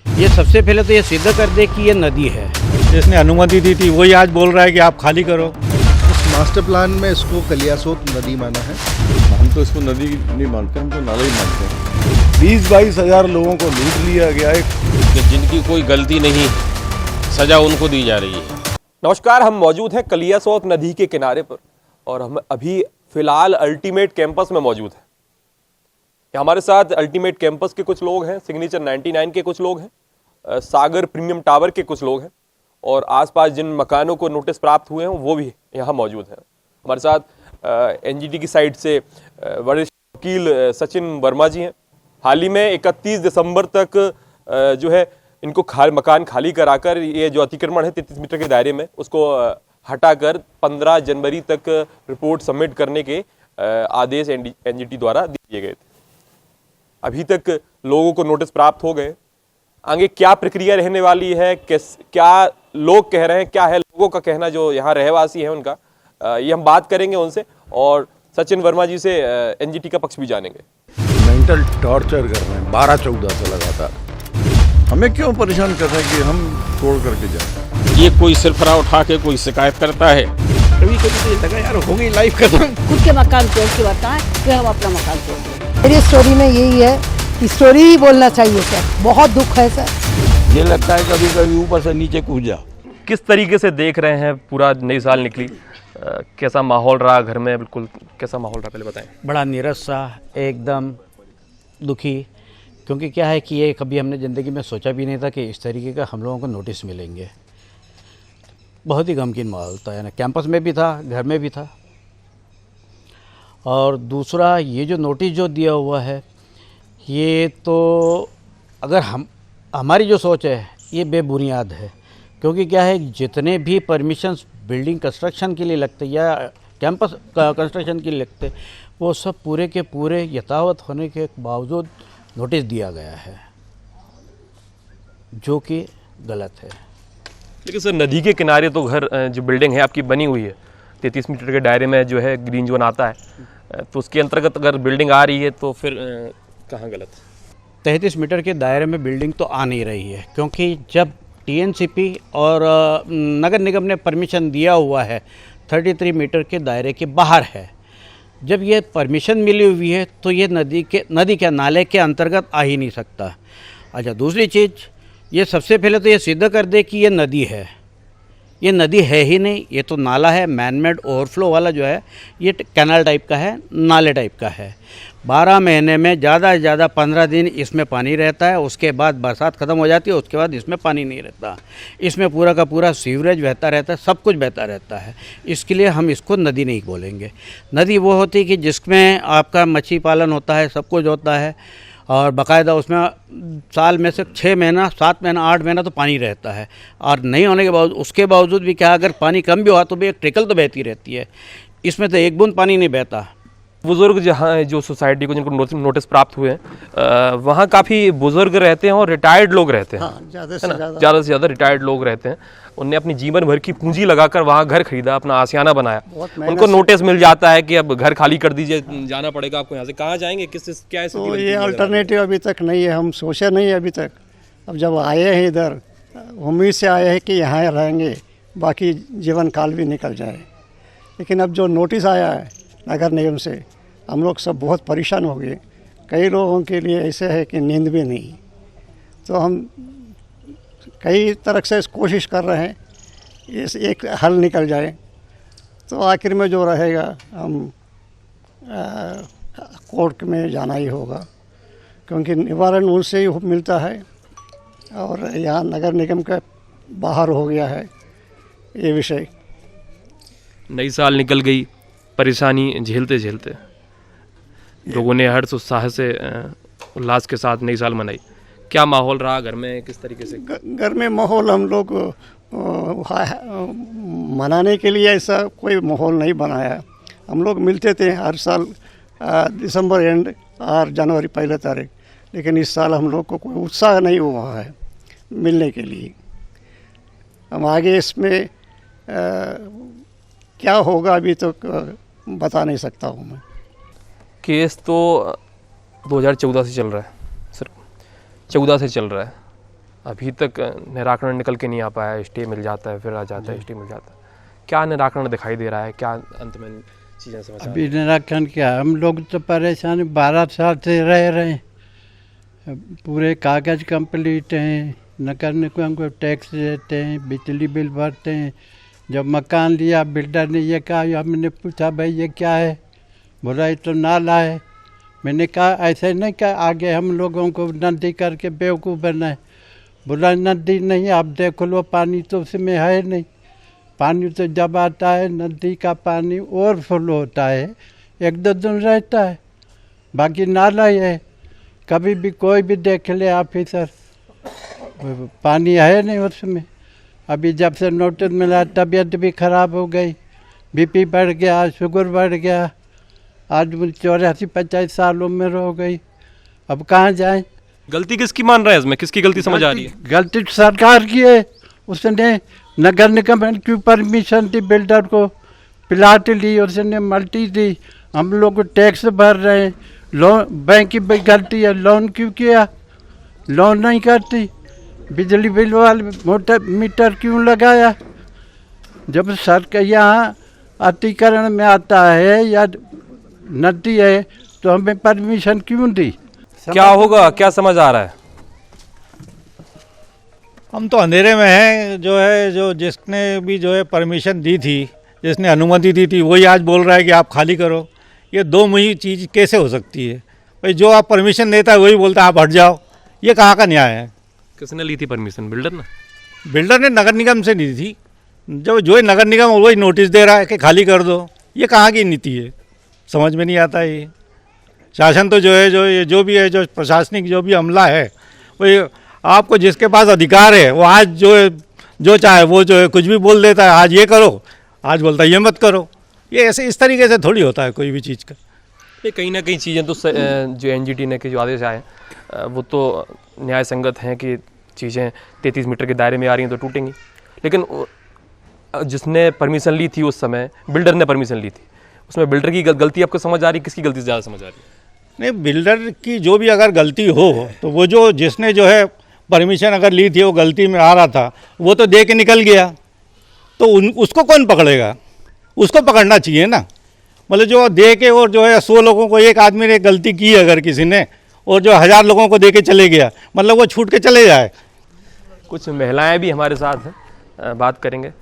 ये सबसे पहले तो ये सिद्ध कर दे कि ये नदी है। जिसने अनुमति दी थी वही आज बोल रहा है कि आप खाली करो। इस मास्टर प्लान में इसको कलियासोत नदी माना है। हम तो इसको नदी नहीं मानते, हम तो नाला ही मानते हैं। 20-22 हज़ार लोगों को लूट लिया गया है कि जिनकी कोई गलती नहीं, सजा उनको दी जा रही है। नमस्कार, हम मौजूद हैं कलियासोत नदी के किनारे पर और हम अभी फिलहाल अल्टीमेट कैंपस में मौजूद हैं। हमारे साथ अल्टीमेट कैंपस के कुछ लोग हैं, सिग्नेचर 99 के कुछ लोग हैं, सागर प्रीमियम टावर के कुछ लोग हैं और आसपास जिन मकानों को नोटिस प्राप्त हुए हैं वो भी यहाँ मौजूद हैं। हमारे साथ एनजीटी की साइड से वरिष्ठ वकील सचिन वर्मा जी हैं। हाल ही में 31 दिसंबर तक जो है इनको मकान खाली कराकर ये जो अतिक्रमण है 33 मीटर के दायरे में उसको हटाकर 15 जनवरी तक रिपोर्ट सबमिट करने के आदेश एनजीटी द्वारा दिए गए थे। अभी तक लोगों को नोटिस प्राप्त हो गए। आगे क्या प्रक्रिया रहने वाली है, क्या लोग कह रहे हैं, क्या है लोगों का कहना जो यहाँ रहवासी है उनका, ये हम बात करेंगे उनसे और सचिन वर्मा जी से एनजीटी का पक्ष भी जानेंगे। मेंटल टॉर्चर कर रहे हैं 12-14 से लगातार। हमें क्यों परेशान कर रहे हैं कि हम तोड़ करके जाए। ये कोई सिरफरा उठा के कोई शिकायत करता है। कभी कभी तो लगा यार हो गई लाइफ खत्म। खुद के मकान तोड़ के बताएं कि हम अपना मकान तोड़ दें। मेरी स्टोरी में यही है, स्टोरी ही बोलना चाहिए सर। बहुत दुख है सर। ये लगता है कभी कभी ऊपर से नीचे कूद जा। किस तरीके से देख रहे हैं, पूरा नई साल निकली, कैसा माहौल रहा घर में, बिल्कुल कैसा माहौल रहा पहले बताएं। बड़ा नीरस सा, एकदम दुखी, क्योंकि क्या है कि ये कभी हमने ज़िंदगी में सोचा भी नहीं था कि इस तरीके का हम लोगों को नोटिस मिलेंगे। बहुत ही गमगीन माहौल था, यानी कैंपस में भी था, घर में भी था। और दूसरा ये जो नोटिस जो दिया हुआ है ये तो अगर हमारी जो सोच है ये बेबुनियाद है, क्योंकि क्या है जितने भी परमिशंस बिल्डिंग कंस्ट्रक्शन के लिए लगते या कैंपस कंस्ट्रक्शन के लिए लगते वो सब पूरे के पूरे यथावत होने के बावजूद नोटिस दिया गया है, जो कि गलत है। लेकिन सर नदी के किनारे तो घर जो बिल्डिंग है आपकी बनी हुई है, 33 मीटर के दायरे में जो है ग्रीन जोन आता है, तो उसके अंतर्गत अगर बिल्डिंग आ रही है तो फिर कहाँ गलत? 33 मीटर के दायरे में बिल्डिंग तो आ नहीं रही है, क्योंकि जब टीएनसीपी और नगर निगम ने परमिशन दिया हुआ है 33 मीटर के दायरे के बाहर है, जब ये परमिशन मिली हुई है तो ये नदी के नाले के अंतर्गत आ ही नहीं सकता। अच्छा, दूसरी चीज़ ये सबसे पहले तो ये सिद्ध कर दे कि ये नदी है। ये नदी है ही नहीं, ये तो नाला है। मैनमेड ओवरफ्लो वाला जो है ये कैनाल टाइप का है, नाले टाइप का है। 12 महीने में ज़्यादा से ज़्यादा 15 दिन इसमें पानी रहता है, उसके बाद बरसात ख़त्म हो जाती है, उसके बाद इसमें पानी नहीं रहता। इसमें पूरा का पूरा सीवरेज बहता रहता है, सब कुछ बहता रहता है। इसके लिए हम इसको नदी नहीं बोलेंगे। नदी वो होती है कि जिसमें आपका मछली पालन होता है, सब कुछ होता है और बाकायदा उसमें साल में से 6 महीना, 7 महीना, 8 महीना तो पानी रहता है। और नहीं होने के बावजूद, उसके बावजूद भी क्या, अगर पानी कम भी हुआ तो भी एक ट्रिकल तो बहती रहती है। इसमें तो एक बूंद पानी नहीं बहता। बुजुर्ग जहाँ जो सोसाइटी को जिनको नोटिस प्राप्त हुए हैं वहाँ काफ़ी बुजुर्ग रहते हैं और रिटायर्ड लोग रहते हैं। हाँ, ज़्यादा से ज़्यादा रिटायर्ड लोग रहते हैं। उनने अपनी जीवन भर की पूंजी लगाकर वहाँ घर खरीदा, अपना आशियाना बनाया। उनको नोटिस मिल जाता है कि अब घर खाली कर दीजिए, जाना पड़ेगा आपको यहाँ से। कहाँ जाएंगे, क्या तो ये अल्टरनेटिव अभी तक नहीं है, हम सोचे नहीं अभी तक। अब जब आए हैं इधर, उम्मीद से आए हैं कि यहाँ रहेंगे, बाकी जीवन काल भी निकल जाए। लेकिन अब जो नोटिस आया है नगर निगम से, हम लोग सब बहुत परेशान हो गए। कई लोगों के लिए ऐसे है कि नींद भी नहीं। तो हम कई तरह से कोशिश कर रहे हैं इस एक हल निकल जाए। तो आखिर में जो रहेगा हम कोर्ट में जाना ही होगा, क्योंकि निवारण उनसे ही मिलता है और यहाँ नगर निगम के बाहर हो गया है ये विषय। नई साल निकल गई, परेशानी झेलते झेलते लोगों ने हर्ष उत्साह से उल्लास के साथ नई साल मनाई। क्या माहौल रहा घर में, किस तरीके से? घर में माहौल हम लोग मनाने के लिए ऐसा कोई माहौल नहीं बनाया। हम लोग मिलते थे हर साल दिसंबर एंड और जनवरी 1 तारीख, लेकिन इस साल हम लोग को कोई उत्साह नहीं हुआ है मिलने के लिए। हम आगे इसमें क्या होगा अभी तो बता नहीं सकता हूँ मैं। केस तो 2014 से चल रहा है सर, 14 से चल रहा है अभी तक निराकरण निकल के नहीं आ पाया, स्टे मिल जाता है, फिर आ जाता है, स्टे मिल जाता है। क्या निराकरण दिखाई दे रहा है, क्या अंत में चीज़ें समझ अभी निराकरण क्या, हम लोग तो परेशान 12 साल से रह रहे हैं, पूरे कागज़ कंप्लीट हैं, नगर निगम को टैक्स देते हैं, बिजली बिल भरते हैं। जब मकान लिया बिल्डर ने ये कहा, हमने पूछा भाई ये क्या है, बोला ये तो नाला है। मैंने कहा ऐसे नहीं कहा, आगे हम लोगों को नदी करके बेवकूफ़ बनाए। बोला नदी नहीं, आप देख लो पानी तो उसमें है नहीं, पानी तो जब आता है नदी का पानी ओवरफ्लो होता है, 1-2 दिन रहता है, बाकी नाला ही है। कभी भी कोई भी देख ले ऑफिसर, पानी है नहीं उसमें। अभी जब से नोटिस मिला तबीयत भी ख़राब हो गई, बीपी बढ़ गया, शुगर बढ़ गया, आज 84-85 साल उम्र हो गई, अब कहाँ जाएं। गलती किसकी मान रहा है इसमें, किसकी गलती समझ आ रही है? गलती सरकार की है, उसने नगर निगम की परमिशन दी, बिल्डर को प्लाट ली, उसने मल्टी दी, हम लोग टैक्स भर रहे हैं, लोन बैंक की भी गलती है, लोन क्यों किया, लोन नहीं करती, बिजली बिल वाले मोटर मीटर क्यों लगाया। जब सरकार यहाँ अतिक्रमण में आता है या नदी है तो हमें परमिशन क्यों दी। क्या होगा, क्या समझ आ रहा है? हम तो अंधेरे में हैं। जो जिसने भी परमिशन दी थी, जिसने अनुमति दी थी, वही आज बोल रहा है कि आप खाली करो। ये दो मुही चीज़ कैसे हो सकती है भाई? जो आप परमिशन देता है वही बोलता है आप हट जाओ, ये कहाँ का न्याय है? किसने ली थी परमिशन? बिल्डर ने? बिल्डर ने नगर निगम से ली थी। जो नगर निगम वही नोटिस दे रहा है कि खाली कर दो, ये कहाँ की नीति है? समझ में नहीं आता ये। शासन तो जो भी है, जो प्रशासनिक जो भी अमला है, वो आपको जिसके पास अधिकार है वो आज जो चाहे वो कुछ भी बोल देता है, आज ये करो, आज बोलता है ये मत करो। ये ऐसे इस तरीके से थोड़ी होता है कोई भी चीज़ का। ये कहीं ना कहीं चीज़ें तो जो एनजीटी ने के जो आदेश आए वो तो न्याय संगत हैं कि चीज़ें 33 मीटर के दायरे में आ रही हैं तो टूटेंगी। लेकिन जिसने परमिशन ली थी उस समय, बिल्डर ने परमिशन ली थी, उसमें बिल्डर की गलती आपको समझ आ रही है? किसकी गलती ज़्यादा समझ आ रही है? नहीं, बिल्डर की जो भी अगर गलती हो तो वो जिसने परमिशन अगर ली थी वो गलती में आ रहा था, वो तो दे के निकल गया, तो उसको कौन पकड़ेगा? उसको पकड़ना चाहिए ना। मतलब जो दे के और 100 लोगों को, एक आदमी ने गलती की अगर किसी ने, और 1000 लोगों को दे के चले गया, मतलब वो छूट के चले जाए। कुछ महिलाएं भी हमारे साथ हैं, बात करेंगे।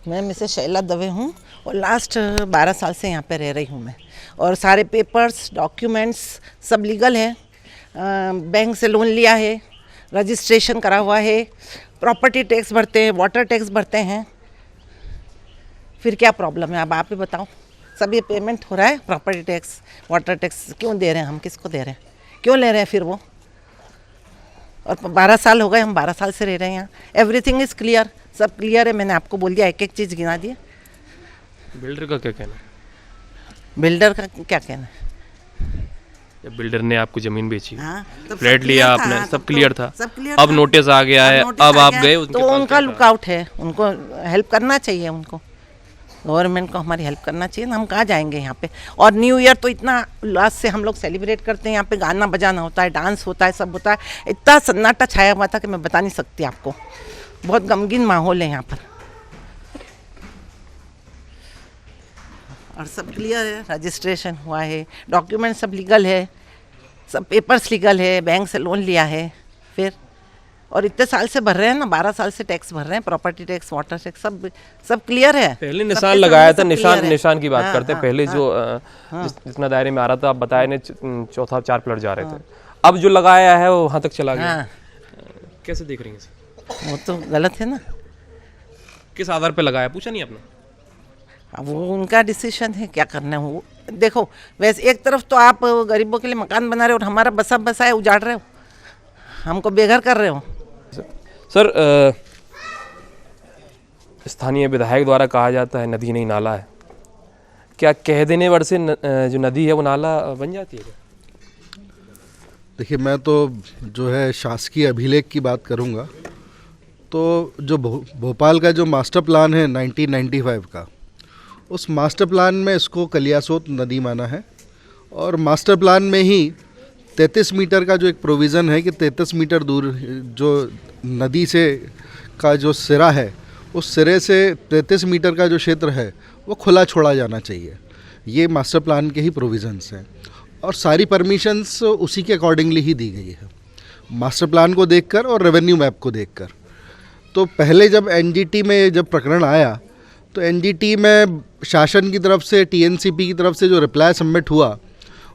मैं मिसेस शैला दवे हूँ और लास्ट 12 साल से यहाँ पे रह रही हूँ मैं, और सारे पेपर्स डॉक्यूमेंट्स सब लीगल है। बैंक से लोन लिया है, रजिस्ट्रेशन करा हुआ है, प्रॉपर्टी टैक्स भरते हैं, वाटर टैक्स भरते हैं। फिर क्या प्रॉब्लम है? अब आप ही बताओ। सब ये पेमेंट हो रहा है, प्रॉपर्टी टैक्स, वाटर टैक्स क्यों दे रहे हैं हम? किसको दे रहे हैं? क्यों ले रहे हैं फिर वो? और 12 साल हो गए, हम 12 साल से रह रहे हैं यहाँ। एवरीथिंग इज़ क्लियर, सब क्लियर है। मैंने आपको बोल दिया, एक चीज़ गिना दी। बिल्डर का क्या कहना है? बिल्डर का क्या कहना है? जब बिल्डर ने आपको ज़मीन बेची, हाँ, फ्लैट लिया आपने, सब क्लियर था, सब क्लियर अब नोटिस आ गया है, अब आप गए तो उनका लुकआउट है, उनको हेल्प करना चाहिए। उनको गवर्नमेंट को हमारी हेल्प करना चाहिए ना। हम कहाँ जाएंगे यहाँ पे? और न्यू ईयर तो इतना उल्लास से हम लोग सेलिब्रेट करते हैं, यहाँ पे गाना बजाना होता है, डांस होता है, सब होता है। इतना सन्नाटा छाया हुआ था कि मैं बता नहीं सकती आपको। बहुत गमगीन माहौल है यहाँ पर, और सब क्लियर है। रजिस्ट्रेशन हुआ है, डॉक्यूमेंट सब लीगल है, सब पेपर्स लीगल है, बैंक से लोन लिया है फिर, और इतने साल से भर रहे हैं ना, 12 साल से टैक्स भर रहे हैं, प्रॉपर्टी टैक्स, वाटर टैक्स, सब क्लियर है। पहले निशान लगाया था, निशान की बात करते हैं। पहले जितना दायरे में आ रहा था, आप बताए ने 4 प्लॉट जा रहे थे, अब जो लगाया है वो वहाँ तक चला गया। कैसे देख रही हैं? वो तो गलत है ना। किस आधार पे लगाया, पूछा नहीं आपने? अब वो उनका डिसीजन है, क्या करना है वो। देखो, वैसे एक तरफ तो आप गरीबों के लिए मकान बना रहे हो और हमारा बसा है उजाड़ रहे हो, हमको बेघर कर रहे हो। सर, स्थानीय विधायक द्वारा कहा जाता है नदी नहीं नाला है, क्या कह देने वर से जो नदी है वो नाला बन जाती है? देखिए, मैं तो शासकीय अभिलेख की बात करूंगा, तो जो भोपाल का जो मास्टर प्लान है 1995 का, उस मास्टर प्लान में इसको कलियासोत नदी माना है, और मास्टर प्लान में ही 33 मीटर का जो एक प्रोविज़न है कि 33 मीटर दूर जो नदी से का जो सिरा है, उस सिरे से 33 मीटर का जो क्षेत्र है वो खुला छोड़ा जाना चाहिए। ये मास्टर प्लान के ही प्रोविज़न्स हैं और सारी परमिशंस उसी के अकॉर्डिंगली ही दी गई है, मास्टर प्लान को देखकर और रेवेन्यू मैप को देखकर। तो पहले जब एनजीटी में जब प्रकरण आया तो एनजीटी में शासन की तरफ से, टीएनसीपी की तरफ से जो रिप्लाई सबमिट हुआ,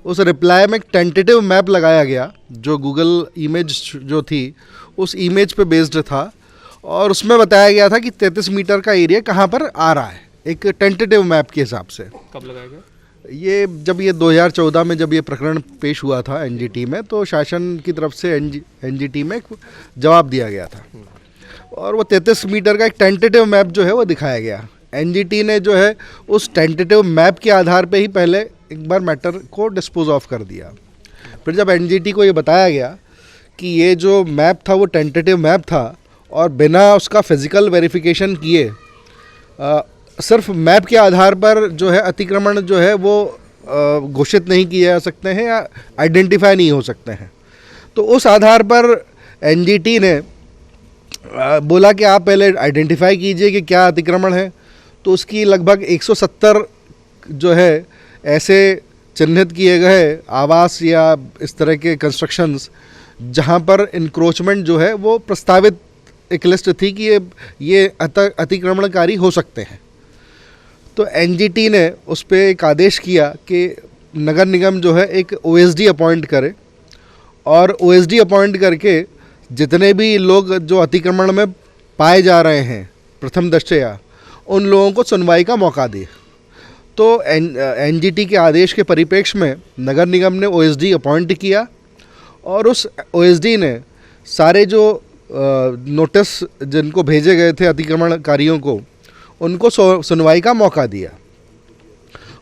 उस रिप्लाई में एक टेंटेटिव मैप लगाया गया जो गूगल इमेज जो थी उस इमेज पे बेस्ड था और उसमें बताया गया था कि 33 मीटर का एरिया कहाँ पर आ रहा है, एक टेंटेटिव मैप के हिसाब से। कब लगाया गया ये? जब ये 2014 में जब ये प्रकरण पेश हुआ था एनजीटी में, तो शासन की तरफ से एनजीटी में एक जवाब दिया गया था और वो 33 मीटर का एक टेंटेटिव मैप जो है वो दिखाया गया। एनजीटी ने जो है उस टेंटेटिव मैप के आधार पे ही पहले एक बार मैटर को डिस्पोज ऑफ कर दिया। फिर जब एनजीटी को ये बताया गया कि ये जो मैप था वो टेंटेटिव मैप था और बिना उसका फिज़िकल वेरिफिकेशन किए सिर्फ मैप के आधार पर जो है अतिक्रमण जो है वो घोषित नहीं किए जा सकते हैं या आइडेंटिफाई नहीं हो सकते हैं, तो उस आधार पर एनजीटी ने बोला कि आप पहले आइडेंटिफाई कीजिए कि क्या अतिक्रमण है। तो उसकी लगभग 170 जो है ऐसे चिन्हित किए गए आवास या इस तरह के कंस्ट्रक्शंस जहां पर इंक्रोचमेंट जो है वो प्रस्तावित एक लिस्ट थी कि ये अतिक्रमणकारी हो सकते हैं। तो एनजीटी ने उस पर एक आदेश किया कि नगर निगम जो है एक ओएसडी अपॉइंट करे और ओएसडी अपॉइंट करके जितने भी लोग जो अतिक्रमण में पाए जा रहे हैं प्रथम दृष्टया, उन लोगों को सुनवाई का मौका दे। तो एनजीटी के आदेश के परिप्रेक्ष्य में नगर निगम ने ओएसडी अपॉइंट किया और उस ओएसडी ने सारे जो नोटिस जिनको भेजे गए थे अतिक्रमणकारियों को, उनको सुनवाई का मौका दिया।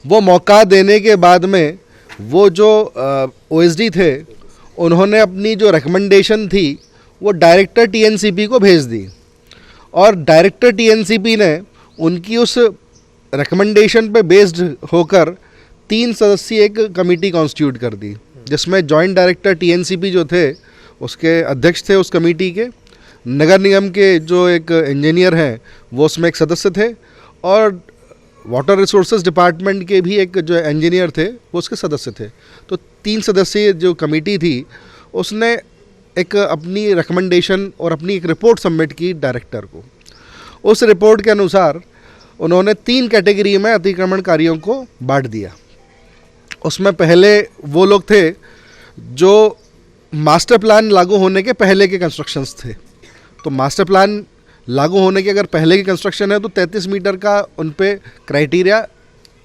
वो मौका देने के बाद में वो जो ओएसडी थे उन्होंने अपनी जो रिकमेंडेशन थी वो डायरेक्टर टीएनसीपी को भेज दी और डायरेक्टर टीएनसीपी ने उनकी उस रिकमेंडेशन पे बेस्ड होकर 3 सदस्यीय एक कमेटी कॉन्स्टिट्यूट कर दी, जिसमें जॉइंट डायरेक्टर टीएनसीपी जो थे उसके अध्यक्ष थे उस कमेटी के, नगर निगम के जो एक इंजीनियर हैं वो उसमें एक सदस्य थे और वाटर रिसोर्सेज डिपार्टमेंट के भी एक जो इंजीनियर थे वो उसके सदस्य थे। तो 3 सदस्यीय जो कमेटी थी उसने एक अपनी रिकमेंडेशन और अपनी एक रिपोर्ट सबमिट की डायरेक्टर को। उस रिपोर्ट के अनुसार उन्होंने 3 कैटेगरी में अतिक्रमणकारियों को बांट दिया। उसमें पहले वो लोग थे जो मास्टर प्लान लागू होने के पहले के कंस्ट्रक्शंस थे। तो मास्टर प्लान लागू होने के अगर पहले की कंस्ट्रक्शन है तो 33 मीटर का उन पे क्राइटेरिया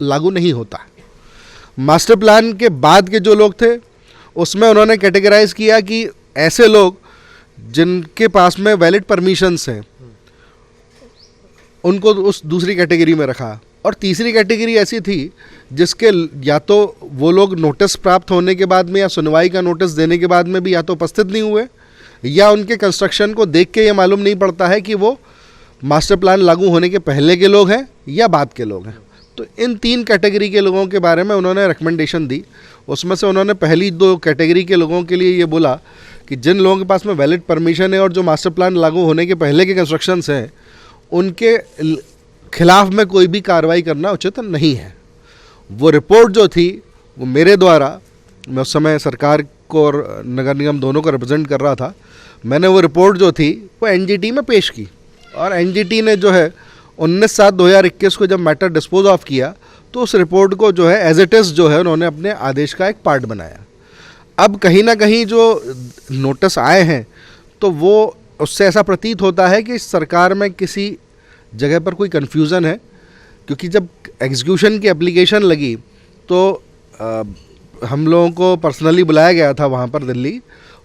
लागू नहीं होता। मास्टर प्लान के बाद के जो लोग थे उसमें उन्होंने कैटेगराइज किया कि ऐसे लोग जिनके पास में वैलिड परमिशंस हैं उनको उस दूसरी कैटेगरी में रखा और तीसरी कैटेगरी ऐसी थी जिसके या तो वो लोग नोटिस प्राप्त होने के बाद में या सुनवाई का नोटिस देने के बाद में भी या तो उपस्थित नहीं हुए या उनके कंस्ट्रक्शन को देख के ये मालूम नहीं पड़ता है कि वो मास्टर प्लान लागू होने के पहले के लोग हैं या बाद के लोग हैं। तो इन 3 कैटेगरी के लोगों के बारे में उन्होंने रिकमेंडेशन दी। उसमें से उन्होंने पहली 2 कैटेगरी के लोगों के लिए ये बोला कि जिन लोगों के पास में वैलिड परमिशन है और जो मास्टर प्लान लागू होने के पहले के कंस्ट्रक्शंस हैं उनके खिलाफ में कोई भी कार्रवाई करना उचित नहीं है। वो रिपोर्ट जो थी वो मेरे द्वारा, मैं उस समय सरकार को और नगर निगम दोनों को रिप्रेजेंट कर रहा था, मैंने वो रिपोर्ट जो थी वो एनजीटी में पेश की और एनजीटी ने जो है 19/7/2021 को जब मैटर डिस्पोज ऑफ किया तो उस रिपोर्ट को जो है एज इट इज़ जो है उन्होंने अपने आदेश का एक पार्ट बनाया। अब कहीं ना कहीं जो नोटिस आए हैं तो वो उससे ऐसा प्रतीत होता है कि सरकार में किसी जगह पर कोई कन्फ्यूज़न है, क्योंकि जब एग्जीक्यूशन की एप्लीकेशन लगी तो हम लोगों को पर्सनली बुलाया गया था वहाँ पर दिल्ली,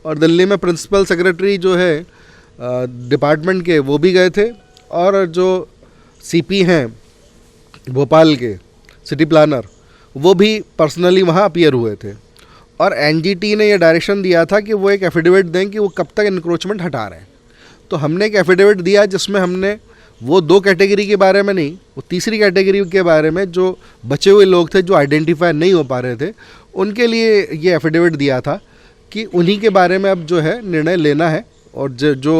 और दिल्ली में प्रिंसिपल सेक्रेटरी जो है डिपार्टमेंट के वो भी गए थे और जो सीपी हैं भोपाल के सिटी प्लानर वो भी पर्सनली वहाँ अपीयर हुए थे और एनजीटी ने ये डायरेक्शन दिया था कि वो एक एफिडेविट दें कि वो कब तक इंक्रोचमेंट हटा रहे हैं। तो हमने एक एफिडेविट दिया जिसमें हमने वो 2 कैटेगरी के बारे में नहीं, वो तीसरी कैटेगरी के बारे में जो बचे हुए लोग थे जो आइडेंटिफाई नहीं हो पा रहे थे उनके लिए ये एफिडेविट दिया था कि उन्हीं के बारे में अब जो है निर्णय लेना है और जो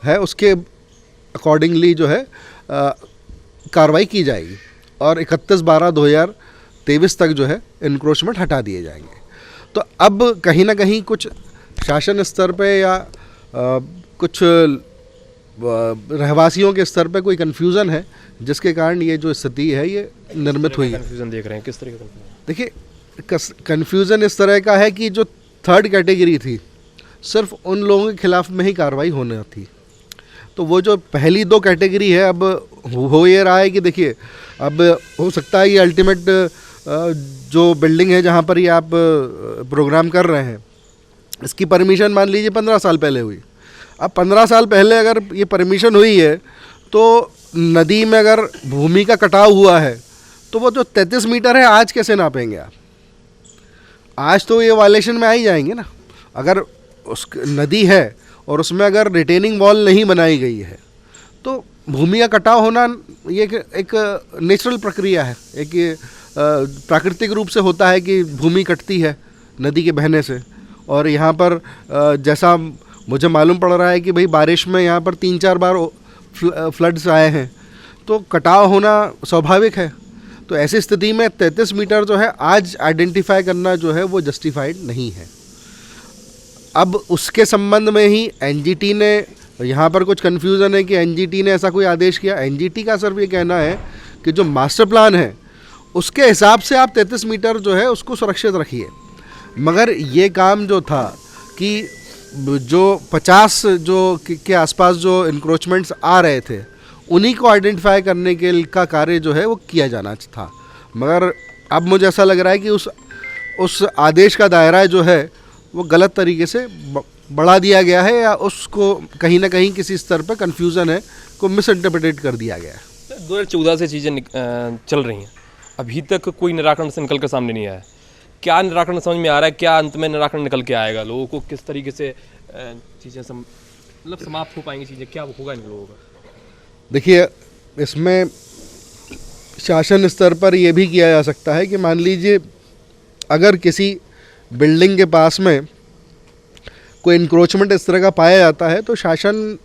है उसके अकॉर्डिंगली जो है कार्रवाई की जाएगी और 31/12/2023 तक जो है इंक्रोचमेंट हटा दिए जाएंगे। तो अब कहीं ना कहीं कुछ शासन स्तर पे या कुछ रहवासियों के स्तर पे कोई कन्फ्यूज़न है जिसके कारण ये जो स्थिति है ये निर्मित हुई है। कन्फ्यूजन देख रहे हैं, किस तरह का confusion? देखिए कन्फ्यूज़न इस तरह का है कि जो थर्ड कैटेगरी थी सिर्फ उन लोगों के खिलाफ में ही कार्रवाई होना थी। तो वो जो पहली दो कैटेगरी है अब हो ये रहा है कि देखिए अब हो सकता है ये अल्टीमेट जो बिल्डिंग है जहाँ पर ये आप प्रोग्राम कर रहे हैं इसकी परमिशन मान लीजिए 15 साल पहले हुई। अब 15 साल पहले अगर ये परमिशन हुई है तो नदी में अगर भूमि का कटाव हुआ है तो वो जो 33 मीटर है आज कैसे नापेंगे आप? आज तो ये वायलेशन में आ ही जाएंगे ना। अगर उस नदी है और उसमें अगर रिटेनिंग वॉल नहीं बनाई गई है तो भूमि का कटाव होना ये एक नेचुरल प्रक्रिया है, एक प्राकृतिक रूप से होता है कि भूमि कटती है नदी के बहने से। और यहाँ पर जैसा मुझे मालूम पड़ रहा है कि भाई बारिश में यहाँ पर 3-4 बार फ्लड्स आए हैं तो कटाव होना स्वाभाविक है। तो ऐसी स्थिति में 33 मीटर जो है आज आइडेंटिफाई करना जो है वो जस्टिफाइड नहीं है। अब उसके संबंध में ही एनजीटी ने, यहाँ पर कुछ कन्फ्यूज़न है कि एनजीटी ने ऐसा कोई आदेश किया। एनजीटी का सिर्फ ये कहना है कि जो मास्टर प्लान है उसके हिसाब से आप 33 मीटर जो है उसको सुरक्षित रखिए। मगर ये काम जो था कि जो 50 जो के आसपास जो इंक्रोचमेंट्स आ रहे थे उन्हीं को आइडेंटिफाई करने के का कार्य जो है वो किया जाना था। मगर अब मुझे ऐसा लग रहा है कि उस आदेश का दायरा जो है वो गलत तरीके से बढ़ा दिया गया है या उसको कहीं ना कहीं किसी स्तर पर कन्फ्यूज़न है को मिस इंटरप्रेटेड कर दिया गया है। 2014 से चीज़ें चल रही हैं, अभी तक कोई निराकरण से निकल कर सामने नहीं आया। क्या निराकरण समझ में आ रहा है? क्या अंत में निराकरण निकल के आएगा? लोगों को किस तरीके से चीज़ें मतलब समाप्त हो पाएंगी चीज़ें? क्या होगा इन लोगों का? देखिए इसमें शासन स्तर पर यह भी किया जा सकता है कि मान लीजिए अगर किसी बिल्डिंग के पास में कोई इंक्रोचमेंट इस तरह का पाया जाता है तो शासन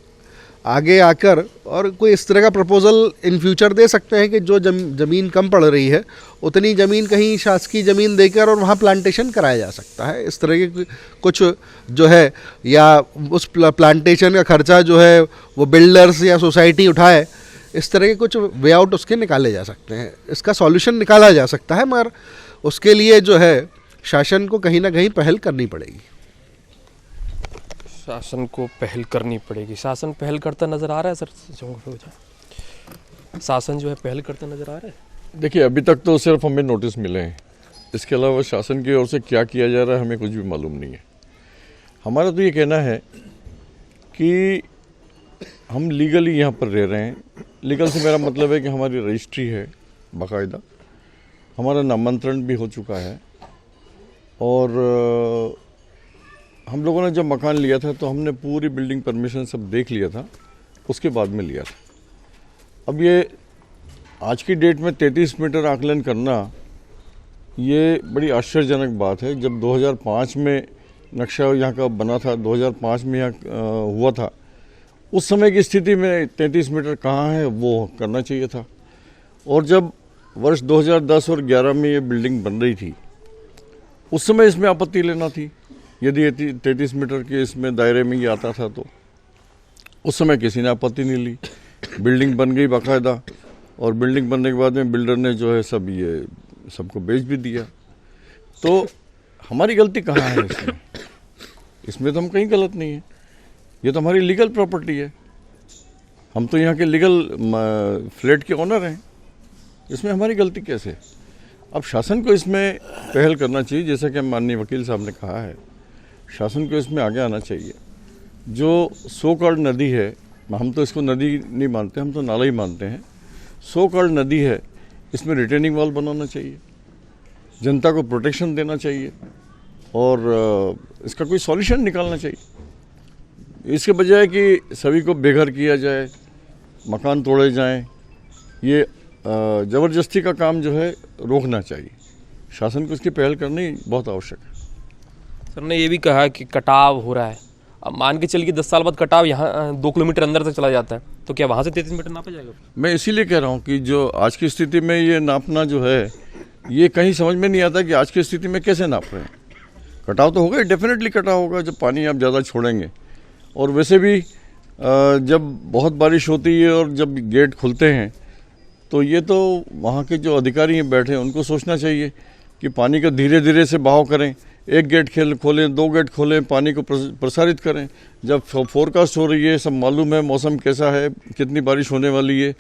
आगे आकर और कोई इस तरह का प्रपोजल इन फ्यूचर दे सकते हैं कि जो ज़मीन कम पड़ रही है उतनी ज़मीन कहीं शासकीय ज़मीन देकर और वहाँ प्लांटेशन कराया जा सकता है। इस तरह के कुछ जो है या उस प्लांटेशन का खर्चा जो है वो बिल्डर्स या सोसाइटी उठाए, इस तरह के कुछ वे आउट उसके निकाले जा सकते हैं। इसका सॉल्यूशन निकाला जा सकता है मगर उसके लिए जो है शासन को कहीं ना कहीं पहल करनी पड़ेगी। शासन को पहल करनी पड़ेगी। शासन पहल करता नज़र आ रहा है सर? शासन जो है पहल करता नज़र आ रहा है? देखिए अभी तक तो सिर्फ हमें नोटिस मिले हैं, इसके अलावा शासन की ओर से क्या किया जा रहा है हमें कुछ भी मालूम नहीं है। हमारा तो ये कहना है कि हम लीगली यहाँ पर रह रहे हैं। लीगल से मेरा मतलब है कि हमारी रजिस्ट्री है बाकायदा, हमारा नामांतरण भी हो चुका है और हम लोगों ने जब मकान लिया था तो हमने पूरी बिल्डिंग परमिशन सब देख लिया था, उसके बाद में लिया था। अब ये आज की डेट में 33 मीटर आकलन करना ये बड़ी आश्चर्यजनक बात है। जब 2005 में नक्शा यहाँ का बना था, 2005 में यहाँ हुआ था, उस समय की स्थिति में 33 मीटर कहाँ है वो करना चाहिए था। और जब वर्ष 2010 और 11 में ये बिल्डिंग बन रही थी उस समय इसमें आपत्ति लेना थी। यदि 33 मीटर के इसमें दायरे में ये आता था तो उस समय किसी ने आपत्ति नहीं ली। बिल्डिंग बन गई बाकायदा और बिल्डिंग बनने के बाद में बिल्डर ने जो है सब ये सबको बेच भी दिया। तो हमारी गलती कहाँ है इसमें? इसमें तो हम कहीं गलत नहीं है, ये तो हमारी लीगल प्रॉपर्टी है। हम तो यहाँ के लीगल फ्लैट के ओनर हैं, इसमें हमारी गलती कैसे? अब शासन को इसमें पहल करना चाहिए, जैसा कि माननीय वकील साहब ने कहा है, शासन को इसमें आगे आना चाहिए। जो सो कॉल्ड नदी है, हम तो इसको नदी नहीं मानते, हम तो नाला ही मानते हैं। सो कॉल्ड नदी है, इसमें रिटेनिंग वॉल बनाना चाहिए, जनता को प्रोटेक्शन देना चाहिए और इसका कोई सॉल्यूशन निकालना चाहिए। इसके बजाय कि सभी को बेघर किया जाए, मकान तोड़े जाएं, ये ज़बरदस्ती का काम जो है रोकना चाहिए। शासन को इसकी पहल करनी बहुत आवश्यक है। सर ने ये भी कहा कि कटाव हो रहा है। अब मान के चलिए 10 साल बाद कटाव यहाँ 2 किलोमीटर अंदर तक चला जाता है, तो क्या वहाँ से 33 मीटर नापा जाएगा? मैं इसीलिए कह रहा हूँ कि जो आज की स्थिति में ये नापना जो है, ये कहीं समझ में नहीं आता कि आज की स्थिति में कैसे नाप रहे हैं। कटाव तो होगा, डेफिनेटली कटाव होगा जब पानी आप ज़्यादा छोड़ेंगे। और वैसे भी जब बहुत बारिश होती है और जब गेट खुलते हैं, तो ये तो वहाँ के जो अधिकारी हैं बैठे हैं उनको सोचना चाहिए कि पानी का धीरे धीरे से बहाव करें। एक गेट खोलें, 2 गेट खोलें, पानी को प्रसारित करें। जब फोरकास्ट हो रही है, सब मालूम है मौसम कैसा है, कितनी बारिश होने वाली है,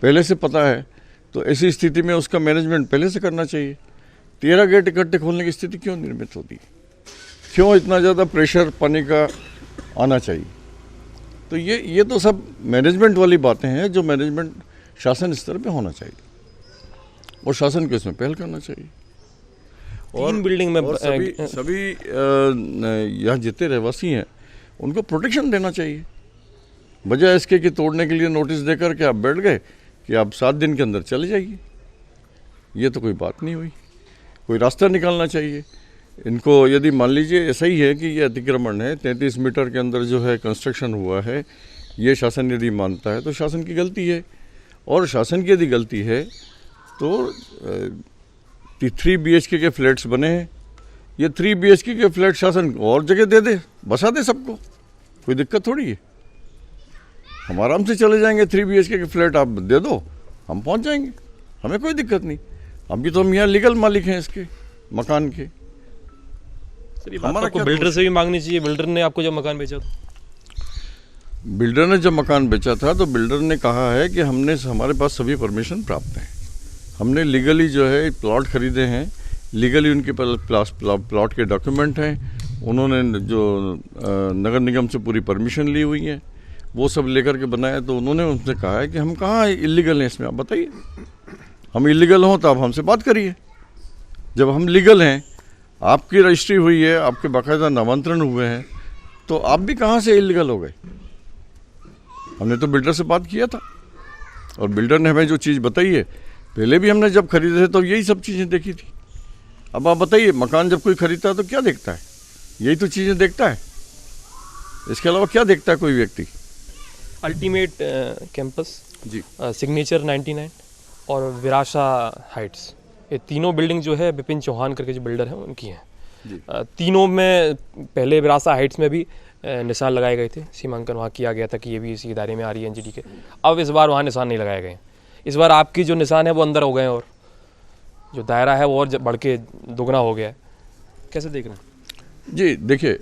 पहले से पता है, तो ऐसी स्थिति में उसका मैनेजमेंट पहले से करना चाहिए। 13 गेट इकट्ठे खोलने की स्थिति क्यों निर्मित होती है? क्यों इतना ज़्यादा प्रेशर पानी का आना चाहिए? तो ये तो सब मैनेजमेंट वाली बातें हैं जो मैनेजमेंट शासन स्तर पे होना चाहिए और शासन को इसमें पहल करना चाहिए। और 3 बिल्डिंग में और सभी यहाँ जितने रहवासी हैं उनको प्रोटेक्शन देना चाहिए, बजाय इसके कि तोड़ने के लिए नोटिस देकर के आप बैठ गए कि आप 7 दिन के अंदर चले जाइए। ये तो कोई बात नहीं हुई। कोई रास्ता निकालना चाहिए इनको। यदि मान लीजिए ऐसा ही है कि ये अतिक्रमण है, 33 मीटर के अंदर जो है कंस्ट्रक्शन हुआ है, ये शासन यदि मानता है तो शासन की गलती है। और शासन की यदि गलती है तो 3 BHK के फ्लैट्स बने हैं, ये 3 BHK के फ्लैट शासन और जगह दे दे, बसा दे सबको, कोई दिक्कत थोड़ी है। हम आराम से चले जाएंगे, 3 BHK के फ्लैट आप दे दो, हम पहुंच जाएंगे, हमें कोई दिक्कत नहीं। अभी तो हम यहाँ लीगल मालिक हैं इसके मकान के। सर ये बात आपको बिल्डर से भी मांगनी चाहिए। बिल्डर ने आपको जब मकान बेचा था, बिल्डर ने जब मकान बेचा था तो बिल्डर ने कहा है कि हमारे पास सभी परमिशन प्राप्त हैं, हमने लीगली जो है प्लॉट खरीदे हैं, लीगली उनके पास प्लॉट के डॉक्यूमेंट हैं, उन्होंने जो नगर निगम से पूरी परमिशन ली हुई है, वो सब लेकर के बनाया। तो उन्होंने उनसे कहा है कि हम कहाँ इलीगल हैं इसमें, आप बताइए। हम इलीगल हों तो आप हमसे बात करिए। जब हम लीगल हैं, आपकी रजिस्ट्री हुई है, आपके बाकायदा नामांतरण हुए हैं, तो आप भी कहाँ से इलीगल हो गए? हमने तो बिल्डर से बात किया था और बिल्डर ने हमें जो चीज़ बताई है, पहले भी हमने जब खरीदे थे तो यही सब चीज़ें देखी थी। अब आप बताइए, मकान जब कोई खरीदता है तो क्या देखता है? यही तो चीज़ें देखता है, इसके अलावा क्या देखता है कोई व्यक्ति? अल्टीमेट कैंपस जी, सिग्नेचर 99 और विराशा हाइट्स, ये तीनों बिल्डिंग जो है विपिन चौहान करके जो बिल्डर हैं उनकी हैं। तीनों में पहले विराशा हाइट्स में भी निशान लगाए गए थे, सीमांकन वहाँ किया गया था कि ये भी इसी दायरे में आ रही है एनजीटी के। अब इस बार वहाँ निशान नहीं लगाए गए। इस बार आपकी जो निशान है वो अंदर हो गए और जो दायरा है वो और बढ़ के दुगना हो गया है। कैसे देख रहे हैं? जी देखिए,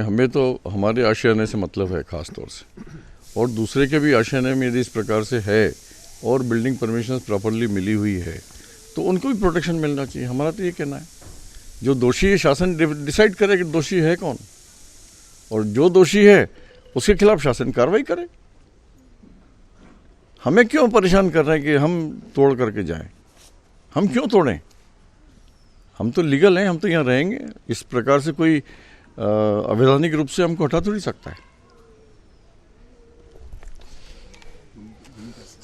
हमें तो हमारे आशियाने से मतलब है ख़ास तौर से, और दूसरे के भी आशियाने में यदि इस प्रकार से है और बिल्डिंग परमिशन प्रॉपरली मिली हुई है तो उनको भी प्रोटेक्शन मिलना चाहिए। हमारा तो ये कहना है, जो दोषी है शासन डिसाइड करे कि दोषी है कौन, और जो दोषी है उसके खिलाफ शासन कार्रवाई करे। हमें क्यों परेशान कर रहे हैं कि हम तोड़ करके जाएं? हम क्यों तोड़ें? हम तो लीगल हैं, हम तो यहाँ रहेंगे। इस प्रकार से कोई अवैधानिक रूप से हमको हटा थोड़ी सकता है।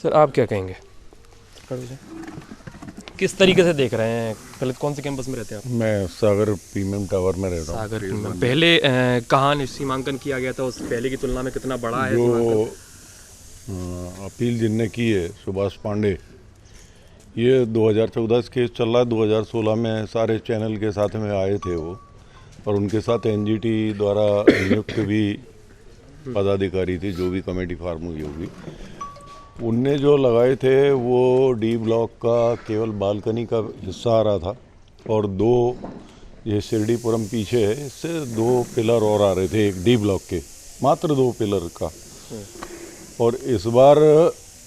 सर आप क्या कहेंगे? किस तरीके से देख रहे हैं? पहले कौन से कैंपस में रहते हैं आप? मैं सागर प्रीमियम टावर में रहता हूँ। सागर प्रीमियम। पहले कहाँ सीमांकन किया गया था, उस पहले की तुलना में कितना बड़ा है जो अपील जिनने की है सुभाष पांडे, ये 2014 केस चल रहा है। 2016 में सारे चैनल के साथ में आए थे वो, और उनके साथ एनजीटी द्वारा नियुक्त भी पदाधिकारी थे, जो भी कमेटी फार्म हुई होगी। उनने जो लगाए थे वो डी ब्लॉक का केवल बालकनी का हिस्सा आ रहा था, और 2 ये शिरडीपुरम पीछे है, इससे 2 पिलर और आ रहे थे, एक डी ब्लॉक के, मात्र 2 पिलर का। और इस बार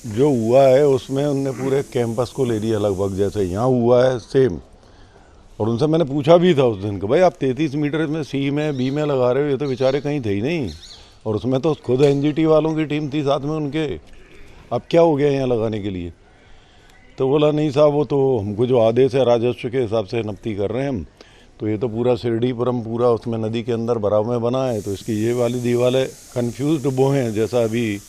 जो हुआ है उसमें उनने पूरे कैंपस को ले लिया लगभग, जैसे यहाँ हुआ है सेम। और उनसे मैंने पूछा भी था उस दिन कि भाई आप 33 मीटर में सी में बी में लगा रहे हो, ये तो बेचारे कहीं थे ही नहीं, और उसमें तो खुद एनजीटी वालों की टीम थी साथ में उनके। अब क्या हो गया यहाँ लगाने के लिए? तो बोला नहीं साहब, वो तो हमको जो आदेश है राजस्व के हिसाब से नपती कर रहे हैं हम, तो ये तो पूरा शिरडीपुरम पूरा उसमें नदी के अंदर बराव में बना है, तो इसकी ये वाली दीवारें कन्फ्यूज्ड वो हैं, जैसा अभी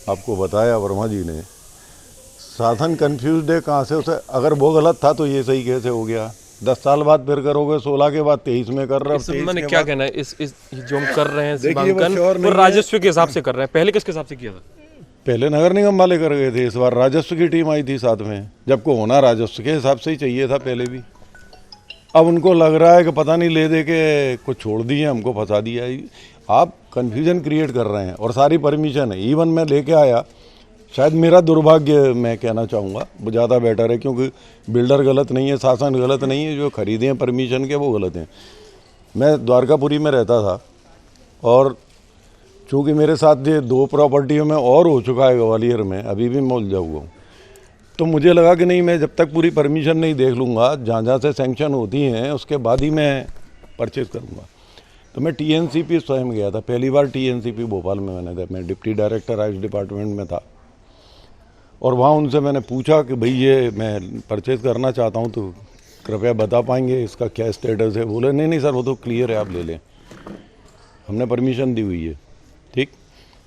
आपको बताया वर्मा जी ने। साधन कन्फ्यूज्ड है, कहाँ से उसे, अगर वो गलत था तो ये सही कैसे हो गया? 10 साल बाद फिर करोगे, 16 के बाद 23 में कर रहे हो। मैंने क्या कहना है, इस जो हम कर रहे हैं देखिए, वो सीमांकन श्योर वो नहीं है। राजस्व के हिसाब से कर रहे हैं, पहले किसके हिसाब से किया था? पहले नगर निगम वाले कर गए थे, इस बार राजस्व की टीम आई थी साथ में, जबको होना राजस्व के हिसाब से ही चाहिए था पहले भी। अब उनको लग रहा है कि पता नहीं ले दे के कुछ छोड़ दिए, हमको फंसा दिया। आप कंफ्यूजन क्रिएट कर रहे हैं और सारी परमिशन है। इवन मैं लेके आया, शायद मेरा दुर्भाग्य मैं कहना चाहूँगा, वो ज़्यादा बेटर है, क्योंकि बिल्डर गलत नहीं है, शासन गलत नहीं है, जो खरीदे हैं परमिशन के वो गलत हैं। मैं द्वारकापुरी में रहता था और चूँकि मेरे साथ ये 2 प्रॉपर्टियों में और हो चुका है ग्वालियर में, अभी भी मैं उलझा हुआ हूँ, तो मुझे लगा कि नहीं, मैं जब तक पूरी परमिशन नहीं देख लूँगा, जहाँ से सैंक्शन होती हैं उसके बाद ही मैं परचेज़ करूँगा। तो मैं TNCP स्वयं गया था, पहली बार TNCP भोपाल में मैंने था, मैं डिप्टी डायरेक्टर आयुष डिपार्टमेंट में था, और वहाँ उनसे मैंने पूछा कि भाई ये मैं परचेज़ करना चाहता हूँ, तो कृपया बता पाएंगे इसका क्या स्टेटस है? बोले नहीं सर, वो तो क्लियर है, आप ले लें, हमने परमिशन दी हुई है। ठीक,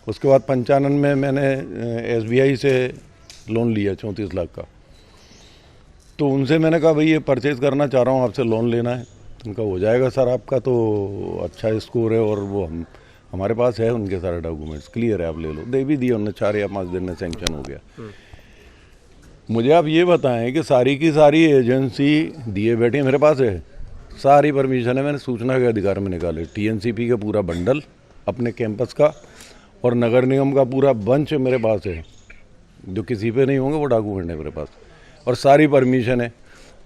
उसके बाद 95 में मैंने SBI से लोन लिया 34 लाख का, तो उनसे मैंने कहा भाई ये परचेज़ करना चाह रहा हूँ, आपसे लोन लेना है। उनका हो जाएगा सर, आपका तो अच्छा स्कोर है और वो हमारे पास है, उनके सारे डॉक्यूमेंट्स क्लियर है, आप ले लो। दे भी दिए उन्होंने, 4 या 5 दिन में सैंक्शन हो गया। मुझे आप ये बताएं कि सारी की सारी एजेंसी दिए बैठी मेरे पास है, सारी परमिशन है, मैंने सूचना के अधिकार में निकाले, TNCP का पूरा बंडल अपने कैंपस का और नगर निगम का पूरा बंच मेरे पास है, जो किसी पे नहीं होंगे वो डॉक्यूमेंट है मेरे पास, और सारी परमिशन है।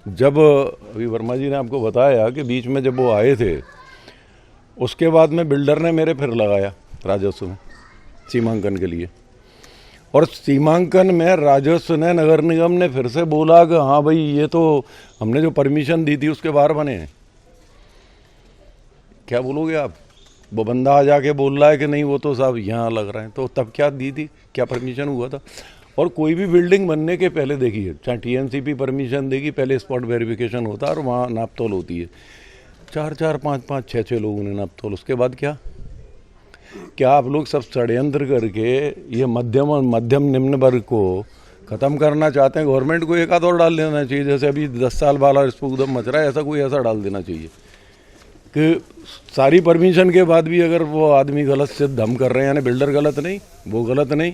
जब अभी वर्मा जी ने आपको बताया कि बीच में जब वो आए थे, उसके बाद में बिल्डर ने मेरे फिर लगाया राजस्व में सीमांकन के लिए, और सीमांकन में राजस्व ने, नगर निगम ने फिर से बोला कि हाँ भाई ये तो हमने जो परमिशन दी थी उसके बाहर बने हैं। क्या बोलोगे आप? वो बंदा आ जाके बोल रहा है कि नहीं वो तो साहब यहाँ लग रहा है, तो तब क्या दी थी, क्या परमिशन हुआ था? और कोई भी बिल्डिंग बनने के पहले देखिए, चाहे TNCP परमिशन देगी, पहले स्पॉट वेरिफिकेशन होता है और वहाँ नापतोल होती है, 4-4, 5-5, 6-6 लोगों ने नापतोल। उसके बाद क्या आप लोग सब षड्यंत्र करके ये मध्यम निम्न वर्ग को ख़त्म करना चाहते हैं? गवर्नमेंट को एक आध और डाल देना चाहिए, जैसे अभी 10 साल वाला स्पूदम मच रहा है, ऐसा कोई ऐसा डाल देना चाहिए कि सारी परमिशन के बाद भी अगर वो आदमी गलत सिद्ध हम कर रहे हैं, यानी बिल्डर गलत नहीं, वो गलत नहीं,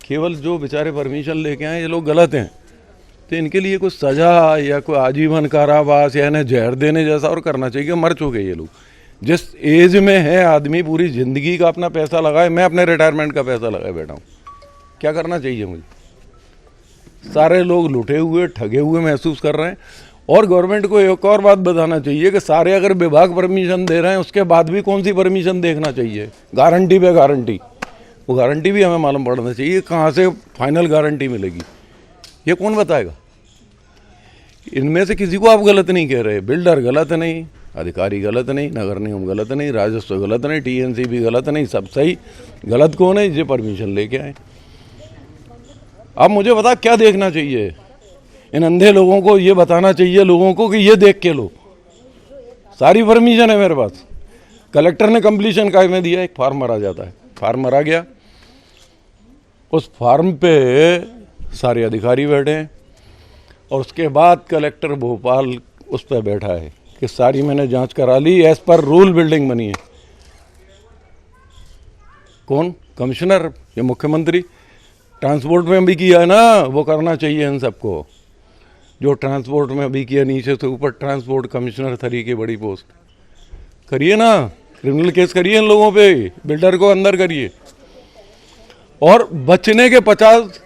केवल जो बेचारे परमिशन लेके आए ये लोग गलत हैं, तो इनके लिए कुछ सज़ा या कोई आजीवन कारावास या इन्हें जहर देने जैसा और करना चाहिए। मर चुके ये लोग, जिस एज में है आदमी पूरी ज़िंदगी का अपना पैसा लगाए, मैं अपने रिटायरमेंट का पैसा लगाए बैठा हूँ, क्या करना चाहिए मुझे? सारे लोग लुटे हुए, ठगे हुए महसूस कर रहे हैं। और गवर्नमेंट को एक और बात बताना चाहिए कि सारे अगर विभाग परमिशन दे रहे हैं, उसके बाद भी कौन सी परमिशन देखना चाहिए? गारंटी पे गारंटी, वो गारंटी भी हमें मालूम पड़ना चाहिए, कहाँ से फाइनल गारंटी मिलेगी, ये कौन बताएगा? इनमें से किसी को आप गलत नहीं कह रहे, बिल्डर गलत नहीं, अधिकारी गलत नहीं, नगर निगम गलत नहीं, राजस्व गलत नहीं, TNCP गलत नहीं, सब सही। गलत कौन है? ये परमिशन लेके आए। अब मुझे बता क्या देखना चाहिए? इन अंधे लोगों को ये बताना चाहिए लोगों को कि ये देख के लो, सारी परमिशन है मेरे पास। कलेक्टर ने कंप्लीशन काय में दिया, एक फार्म भरा जाता है, फार्म भरा गया, उस फार्म पे सारे अधिकारी बैठे हैं, और उसके बाद कलेक्टर भोपाल उस पर बैठा है कि सारी मैंने जांच करा ली, एज पर रूल बिल्डिंग बनी है। कौन? कमिश्नर या मुख्यमंत्री? ट्रांसपोर्ट में भी किया है ना, वो करना चाहिए इन सबको, जो ट्रांसपोर्ट में भी किया, नीचे से ऊपर ट्रांसपोर्ट कमिश्नर तरीके बड़ी पोस्ट करिए ना, क्रिमिनल केस करिए इन लोगों पे, बिल्डर को अंदर करिए। और बचने के 50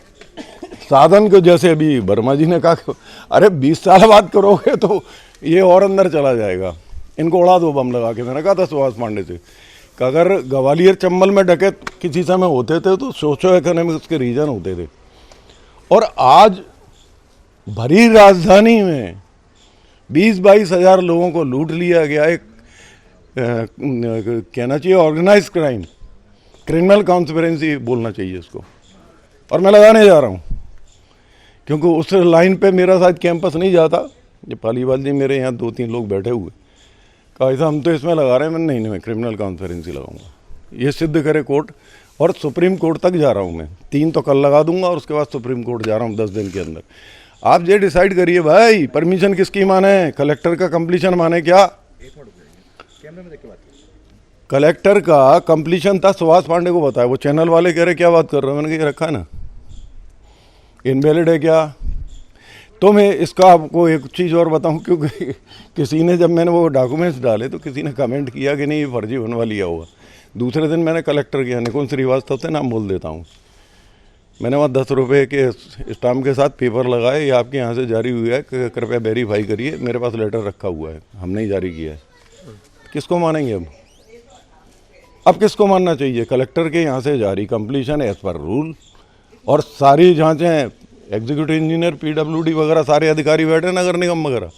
साधन को, जैसे अभी वर्मा जी ने कहा, अरे 20 साल बाद करोगे तो ये और अंदर चला जाएगा, इनको उड़ा दो बम लगा के। मैंने कहा था सुभाष पांडे से कि अगर ग्वालियर चंबल में डकैत किसी समय होते थे तो सोशो इकोनॉमिक उसके रीजन होते थे, और आज भरी राजधानी में 20-22 हज़ार लोगों को लूट लिया गया। एक कहना चाहिए ऑर्गेनाइज क्राइम, क्रिमिनल कॉन्स्पिरेंसी बोलना चाहिए इसको, और मैं लगाने जा रहा हूँ, क्योंकि उस लाइन पे मेरा शायद कैंपस नहीं जाता। ये पालीवाल जी मेरे यहाँ 2-3 लोग बैठे हुए, कहा ऐसा हम तो इसमें लगा रहे हैं, मैं नहीं, मैं क्रिमिनल कॉन्स्पिरेंसी लगाऊंगा, ये सिद्ध करे कोर्ट, और सुप्रीम कोर्ट तक जा रहा हूँ मैं। 3 तो कल लगा दूंगा और उसके बाद सुप्रीम कोर्ट जा रहा हूँ 10 दिन के अंदर। आप ये डिसाइड करिए भाई, परमिशन किसकी माने, कलेक्टर का कंप्लीशन माने क्या? कलेक्टर का कंप्लीशन था, सुभाष पांडे को बताया। वो चैनल वाले कह रहे क्या बात कर रहे हो, मैंने कहा रखा है ना, इनवैलिड है क्या? तो मैं इसका आपको एक चीज़ और बताऊं, क्योंकि किसी ने जब मैंने वो डॉक्यूमेंट्स डाले तो किसी ने कमेंट किया कि नहीं ये फर्जी बनवा लिया हुआ। दूसरे दिन मैंने कलेक्टर के निकुंज श्रीवास्तव से नाम बोल देता हूँ, मैंने वहाँ 10 रुपये के स्टाम्प के साथ पेपर लगाए, ये आपके यहाँ से जारी हुआ है, कृपया वेरीफाई करिए, मेरे पास लेटर रखा हुआ है, हमने ही जारी किया है। किसको मानेंगे अब किसको मानना चाहिए? कलेक्टर के यहाँ से जारी कंप्लीशन एज पर रूल, और सारी जांचें एग्जीक्यूटिव इंजीनियर, पीडब्ल्यूडी वगैरह सारे अधिकारी बैठे, नगर निगम वगैरह,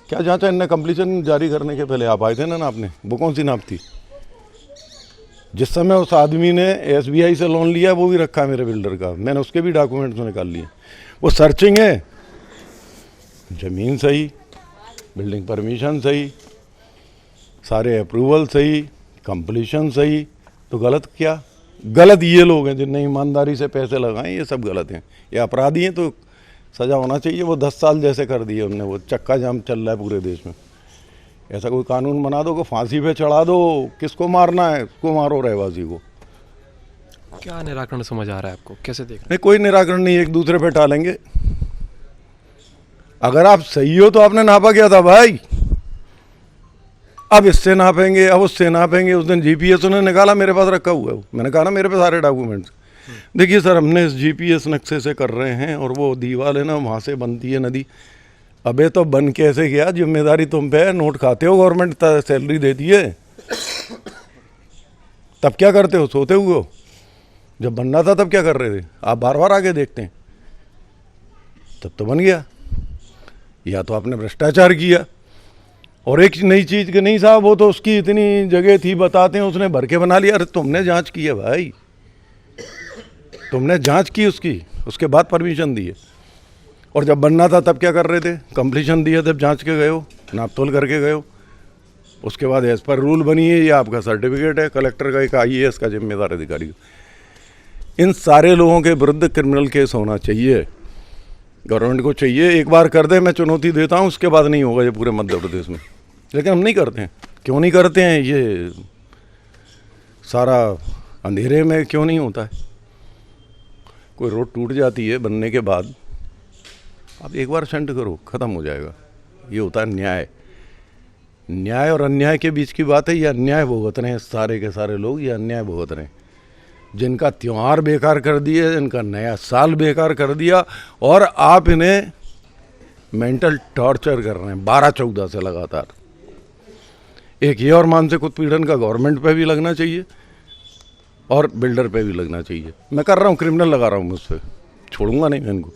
क्या जांचा इनने कंप्लीशन जारी करने के पहले? आप आए थे ना आपने, वो कौन सी नाप थी? जिस समय उस आदमी ने SBI से लोन लिया वो भी रखा है मेरे बिल्डर का, मैंने उसके भी डॉक्यूमेंट्स निकाल लिए। वो सर्चिंग है, ज़मीन सही, बिल्डिंग परमिशन सही, सारे अप्रूवल सही, कंप्लीशन सही, तो गलत क्या? गलत ये लोग हैं जिनने ईमानदारी से पैसे लगाए, ये सब गलत हैं, ये अपराधी हैं, तो सज़ा होना चाहिए। वो 10 साल जैसे कर दिए उनने, वो चक्का जाम चल रहा है पूरे देश में। ऐसा कोई कानून बना दो कि फांसी पे चढ़ा दो, किसको मारना है उसको मारो, रहवासी को। क्या निराकरण समझ आ रहा है आपको, कैसे देख? नहीं, कोई निराकरण नहीं, एक दूसरे पे टालेंगे। अगर आप सही हो तो आपने नापा क्या था भाई? अब इससे नापेंगे, अब उससे नापेंगे। उस दिन GPS उन्होंने निकाला, मेरे पास रखा हुआ है, मैंने कहा ना मेरे पे सारे डॉक्यूमेंट्स। देखिए सर, हमने इस GPS नक्शे से कर रहे हैं, और वो दीवार है ना वहाँ से बनती है नदी। अबे तो बन कैसे गया? जिम्मेदारी तुम पे है, नोट खाते हो, गवर्नमेंट सैलरी देती है, तब क्या करते हो? सोते हुए हो? जब बनना था तब क्या कर रहे थे? आप बार बार आगे देखते हैं, तब तो बन गया। या तो आपने भ्रष्टाचार किया, और एक नई चीज़ कि नहीं साहब वो तो उसकी इतनी जगह थी बताते हैं, उसने भर के बना लिया। अरे तुमने जांच की है भाई, तुमने जांच की उसकी, उसके बाद परमिशन दी है। और जब बनना था तब क्या कर रहे थे? कंप्लीशन दिया तब जांच के गए हो, नाप तोल करके गए हो, उसके बाद एज पर रूल बनी है, ये आपका सर्टिफिकेट है कलेक्टर का, एक IAS का जिम्मेदार अधिकारी। इन सारे लोगों के विरुद्ध क्रिमिनल केस होना चाहिए, गवर्नमेंट को चाहिए। एक बार कर दे, मैं चुनौती देता हूँ, उसके बाद नहीं होगा ये पूरे मध्य प्रदेश में। लेकिन हम नहीं करते हैं। क्यों नहीं करते हैं? ये सारा अंधेरे में क्यों नहीं होता है? कोई रोड टूट जाती है बनने के बाद, आप एक बार सेंड करो, ख़त्म हो जाएगा। ये होता है न्याय। न्याय और अन्याय के बीच की बात है। ये अन्याय भुगत रहे हैं सारे के सारे लोग, ये अन्याय भुगत रहे हैं। जिनका त्यौहार बेकार कर दिए, जिनका नया साल बेकार कर दिया, और आप इन्हें मेंटल टॉर्चर कर रहे हैं 12-14 से लगातार। एक ये और मानसिक उत्पीड़न का गवर्नमेंट पे भी लगना चाहिए और बिल्डर पे भी लगना चाहिए। मैं कर रहा हूँ, क्रिमिनल लगा रहा हूँ, मुझसे छोड़ूंगा नहीं मैं इनको।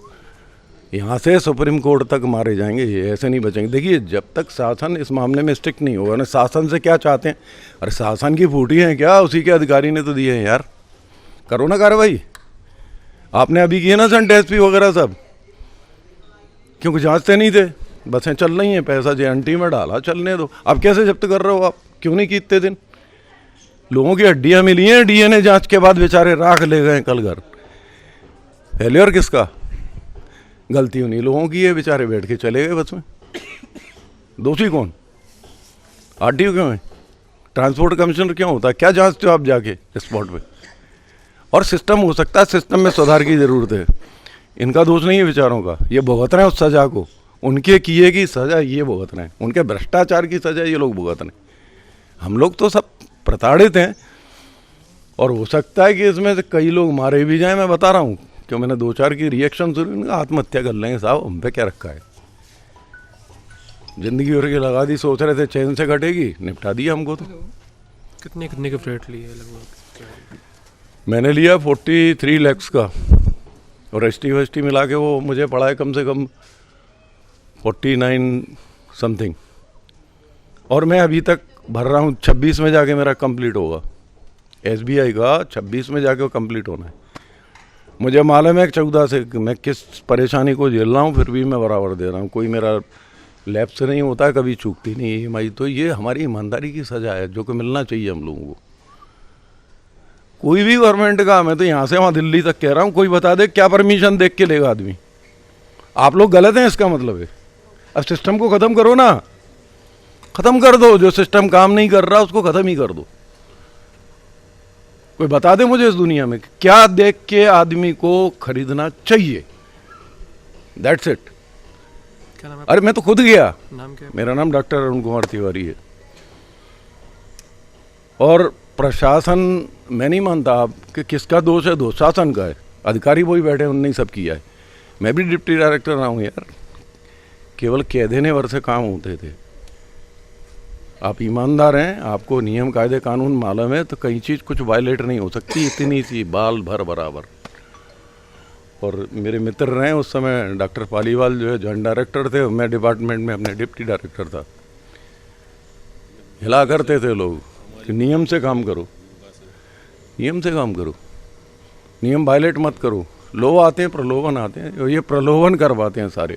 यहाँ से सुप्रीम कोर्ट तक मारे जाएंगे, ये ऐसे नहीं बचेंगे। देखिए, जब तक शासन इस मामले में स्ट्रिक्ट नहीं होगा ना, शासन से क्या चाहते हैं? अरे शासन की फूटी है क्या? उसी के अधिकारी ने तो दिए हैं यार, करो ना कार्रवाई। आपने अभी किए ना सेंट SP वगैरह सब, क्योंकि जांचते नहीं थे, बसें चल रही हैं, पैसा JNT में डाला, चलने दो। अब कैसे जब्त कर रहे हो आप? क्यों नहीं की इतने दिन? लोगों की हड्डियां मिली हैं, DNA जांच के बाद बेचारे राख ले गए कल घर। फेलियर किसका? गलती उन्हीं लोगों की है, बेचारे बैठ के चले गए बस में। दोषी कौन? RTO क्यों है? ट्रांसपोर्ट कमिश्नर क्यों होता है? क्या जांचते हो आप जाके स्पॉट पे? और सिस्टम हो सकता है, सिस्टम में सुधार की ज़रूरत है। इनका दोष नहीं है बेचारों का, ये भुगत रहे हैं उस सज़ा को। उनके किए की सज़ा ये भुगत रहे हैं, उनके भ्रष्टाचार की सज़ा ये लोग भुगत रहे हैं। हम लोग तो सब प्रताड़ित हैं, और हो सकता है कि इसमें से कई लोग मारे भी जाएं। मैं बता रहा हूँ, क्यों मैंने 2-4 की रिएक्शन सुनी, आत्महत्या कर लेंगे साहब, हम पे क्या रखा है? जिंदगी और के लगा दी, सोच रहे थे चैन से कटेगी, निपटा दिया हमको तो। कितने कितने के फ्लैट लिए लगभग? मैंने लिया 43 लाख का, और ST मिला के वो मुझे पड़ा है कम से कम 49 समथिंग। और मैं अभी तक भर रहा हूँ, 26 में जाके मेरा कंप्लीट होगा। SBI का 26 में जाके वो कंप्लीट होना है। मुझे मालूम है 14 से मैं किस परेशानी को झेल रहा हूँ, फिर भी मैं बराबर दे रहा हूँ। कोई मेरा लैप्स नहीं होता है, कभी चूकती नहीं है EMI। तो ये हमारी ईमानदारी की सज़ा है, जो कि मिलना चाहिए हम लोगों को। कोई भी गवर्नमेंट का, मैं तो यहाँ से वहाँ दिल्ली तक कह रहा हूँ, कोई बता दे क्या परमिशन देख के लेगा आदमी? आप लोग गलत हैं इसका मतलब है। अब सिस्टम को ख़त्म करो ना, ख़त्म कर दो। जो सिस्टम काम नहीं कर रहा उसको ख़त्म ही कर दो। कोई बता दे मुझे इस दुनिया में क्या देख के आदमी को खरीदना चाहिए। That's it. अरे मैं तो खुद गया। नाम क्या है? मेरा नाम डॉक्टर अरुण कुमार तिवारी है। और प्रशासन, मैं नहीं मानता आप कि किसका दोष है, दोष शासन का है। अधिकारी वही बैठे हैं, उनने ही सब किया है। मैं भी डिप्टी डायरेक्टर रहा हूँ यार, केवल कह देने भर से काम होते थे। आप ईमानदार हैं, आपको नियम कायदे कानून मालूम है, तो कई चीज़ कुछ वायलेट नहीं हो सकती। इतनी सी बाल भर बराबर। और मेरे मित्र रहे उस समय, डॉक्टर पालीवाल जो है जॉइंट डायरेक्टर थे, मैं डिपार्टमेंट में अपने डिप्टी डायरेक्टर था। हिला करते थे लोग कि नियम से काम करो, नियम से काम करो, नियम वायलेट मत करो। लोग आते हैं, प्रलोभन आते हैं, और ये प्रलोभन करवाते हैं सारे।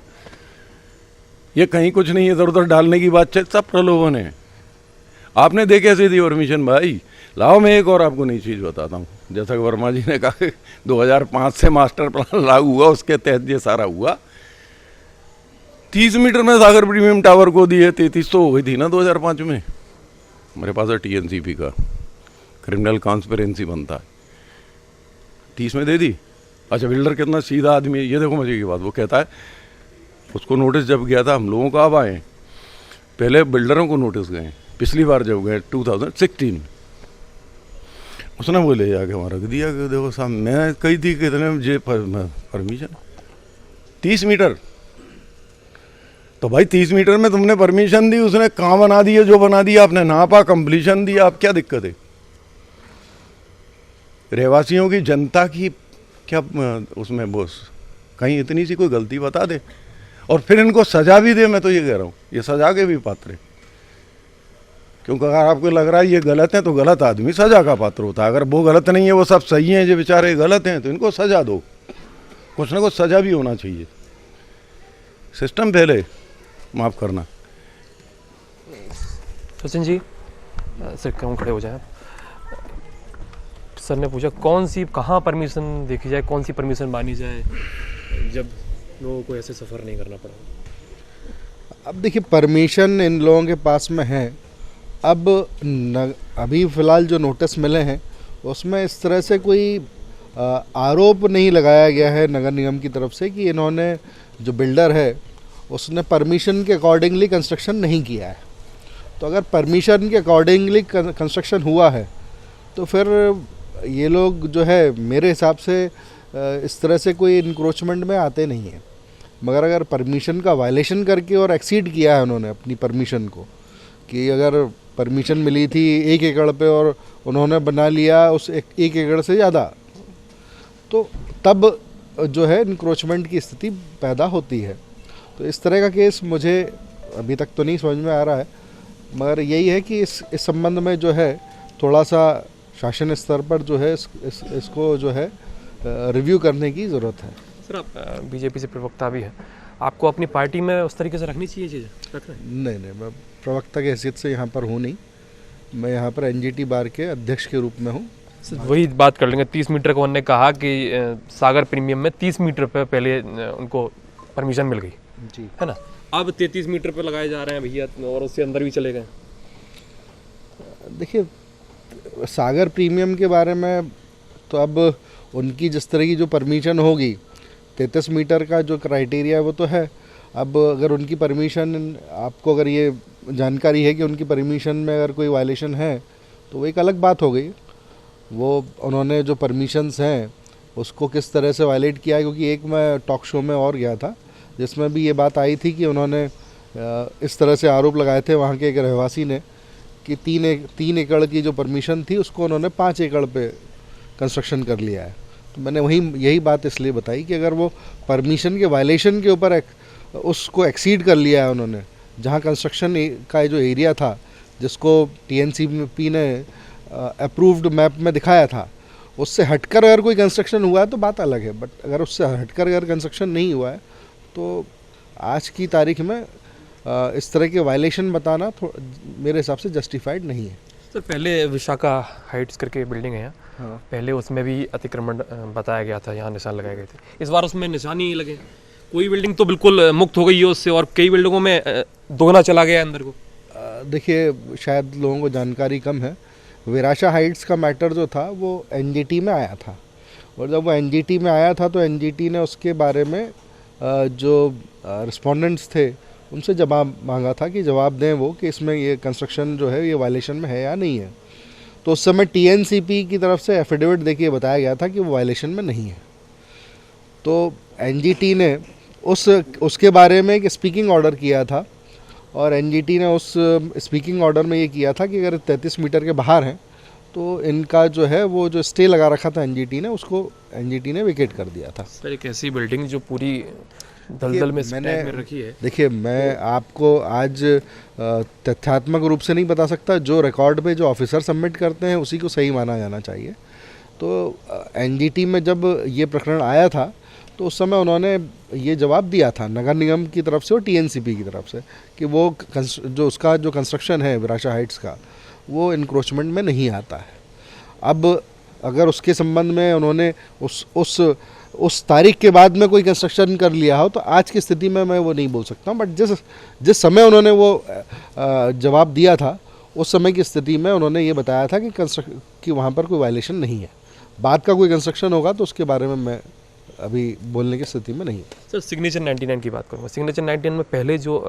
ये कहीं कुछ नहीं, इधर उधर डालने की बात है, सब प्रलोभन है। आपने दे कैसे दी परमिशन भाई? लाओ मैं एक और आपको नई चीज़ बताता हूँ। जैसा कि वर्मा जी ने कहा 2005 से मास्टर प्लान लागू हुआ, उसके तहत ये सारा हुआ। 30 मीटर में सागर प्रीमियम टावर को दिए, 33 तो हो गई थी ना 2005 में। हमारे पास है TNCP का क्रिमिनल कॉन्स्पिरेंसी बनता है, 30 में दे दी। अच्छा, बिल्डर कितना सीधा आदमी है, ये देखो मजे की बात। वो कहता है उसको नोटिस जब गया था, हम लोगों को अब आए, पहले बिल्डरों को नोटिस गए। पिछली बार जब गए 2016 में, उसने बोले जाके वहाँ रख दिया कि देखो साहब, मैं कही थी कितने मुझे परमिशन 30 मीटर। तो भाई 30 मीटर में तुमने परमिशन दी, उसने कहाँ बना दिया, जो बना दिया आपने नापा, कंप्लीशन दिया, आप क्या दिक्कत है? रहवासियों की, जनता की क्या उसमें बोस कहीं इतनी सी कोई गलती बता दे और फिर इनको सजा भी दे। मैं तो ये कह रहा हूँ, ये सजा के भी पात्र है। क्योंकि अगर आपको लग रहा है ये गलत है, तो गलत आदमी सजा का पात्र होता है। अगर वो गलत नहीं है, वो सब सही हैं, जो बेचारे गलत हैं, तो इनको सजा दो। कुछ ना कुछ सजा भी होना चाहिए। सिस्टम पहले, माफ़ करना। सचिन जी, सर क्यों खड़े हो जाए। सर ने पूछा कौन सी, कहाँ परमिशन देखी जाए, कौन सी परमिशन मानी जाए जब लोगों को ऐसे सफ़र नहीं करना पड़ा। अब देखिए, परमिशन इन लोगों के पास में है। अब अभी फ़िलहाल जो नोटिस मिले हैं उसमें इस तरह से कोई आरोप नहीं लगाया गया है नगर निगम की तरफ से कि इन्होंने, जो बिल्डर है उसने परमिशन के अकॉर्डिंगली कंस्ट्रक्शन नहीं किया है। तो अगर परमिशन के अकॉर्डिंगली कंस्ट्रक्शन हुआ है तो फिर ये लोग जो है मेरे हिसाब से इस तरह से कोई इंक्रोचमेंट में आते नहीं हैं। मगर अगर परमिशन का वायलेशन करके और एक्सीड किया है उन्होंने अपनी परमिशन को, कि अगर परमिशन मिली थी 1 एकड़ पे और उन्होंने बना लिया उस 1 एकड़ से ज़्यादा, तो तब जो है इंक्रोचमेंट की स्थिति पैदा होती है। तो इस तरह का केस मुझे अभी तक तो नहीं समझ में आ रहा है, मगर यही है कि इस संबंध में जो है थोड़ा सा शासन स्तर पर जो है इसको जो है रिव्यू करने की ज़रूरत है। सर, आप बीजेपी से प्रवक्ता भी हैं, आपको अपनी पार्टी में उस तरीके से रखनी चाहिए चीज़ें? रख रहे हैं? नहीं, मैं प्रवक्ता की हैसियत से यहाँ पर हूँ नहीं। मैं यहाँ पर NGT बार के अध्यक्ष के रूप में हूँ। वही बात कर लेंगे। 30 मीटर को उन्होंने कहा कि सागर प्रीमियम में 30 मीटर पे पहले उनको परमिशन मिल गई जी, है ना। अब 33 मीटर पे लगाए जा रहे हैं भैया, और उससे अंदर भी चले गए। देखिए, सागर प्रीमियम के बारे में तो अब उनकी जिस तरह की जो परमिशन होगी, 33 मीटर का जो क्राइटेरिया है वो तो है। अब अगर उनकी परमिशन, आपको अगर ये जानकारी है कि उनकी परमिशन में अगर कोई वायलेशन है तो वो एक अलग बात हो गई। वो उन्होंने जो परमिशंस हैं उसको किस तरह से वायलेट किया है, क्योंकि एक मैं टॉक शो में और गया था जिसमें भी ये बात आई थी कि उन्होंने इस तरह से आरोप लगाए थे वहाँ के एक रहवासी ने कि 3 एकड़ की जो परमिशन थी उसको उन्होंने 5 एकड़ पे कंस्ट्रक्शन कर लिया है। तो मैंने यही बात इसलिए बताई कि अगर वो परमिशन के वायलेशन के ऊपर उसको एक्सीड कर लिया है उन्होंने, जहाँ कंस्ट्रक्शन का जो एरिया था जिसको TNCP ने अप्रूव्ड मैप में दिखाया था, उससे हटकर अगर कोई कंस्ट्रक्शन हुआ है तो बात अलग है। बट अगर उससे हटकर अगर कंस्ट्रक्शन नहीं हुआ है तो आज की तारीख में इस तरह के वायलेशन बताना मेरे हिसाब से जस्टिफाइड नहीं है। सर, पहले विशाखा हाइट्स करके बिल्डिंग है, पहले उसमें भी अतिक्रमण बताया गया था, यहाँ निशान लगाए गए थे। इस बार उसमें निशान ही लगे, कोई बिल्डिंग तो बिल्कुल मुक्त हो गई है उससे, और कई बिल्डिंगों में दोगुना चला गया है अंदर को। देखिए, शायद लोगों को जानकारी कम है। विराशा हाइट्स का मैटर जो था वो एनजीटी में आया था, और जब वो एनजीटी में आया था तो एनजीटी ने उसके बारे में जो रिस्पोंडेंट्स थे उनसे जवाब मांगा था कि जवाब दें वो कि इसमें ये कंस्ट्रक्शन जो है ये वायलेशन में है या नहीं है। तो उस समय टीएनसीपी की तरफ से एफिडेविट देके बताया गया था कि वो वायलेशन में नहीं है। तो एनजीटी ने उसके बारे में एक स्पीकिंग ऑर्डर किया था, और एनजीटी ने उस स्पीकिंग ऑर्डर में ये किया था कि अगर 33 मीटर के बाहर हैं तो इनका जो है वो जो स्टे लगा रखा था एनजीटी ने, उसको एनजीटी ने विकेट कर दिया था। सर, एक ऐसी बिल्डिंग जो पूरी दलदल में में रखी है। देखिए, मैं आपको आज तथ्यात्मक रूप से नहीं बता सकता, जो रिकॉर्ड पे जो ऑफिसर सबमिट करते हैं उसी को सही माना जाना चाहिए। तो एनजीटी में जब ये प्रकरण आया था तो उस समय उन्होंने ये जवाब दिया था नगर निगम की तरफ से और टीएनसीपी की तरफ से कि वो जो उसका जो कंस्ट्रक्शन है विराशा हाइट्स का वो इंक्रोचमेंट में नहीं आता है। अब अगर उसके संबंध में उन्होंने उस तारीख के बाद में कोई कंस्ट्रक्शन कर लिया हो तो आज की स्थिति में मैं वो नहीं बोल सकता हूँ, बट जिस समय उन्होंने वो जवाब दिया था उस समय की स्थिति में उन्होंने ये बताया था कि वहाँ पर कोई वायलेशन नहीं है। बाद का कोई कंस्ट्रक्शन होगा तो उसके बारे में मैं अभी बोलने की स्थिति में नहीं। सर, सिग्नेचर 99 की बात करूँगा। सिग्नेचर 99 में पहले जो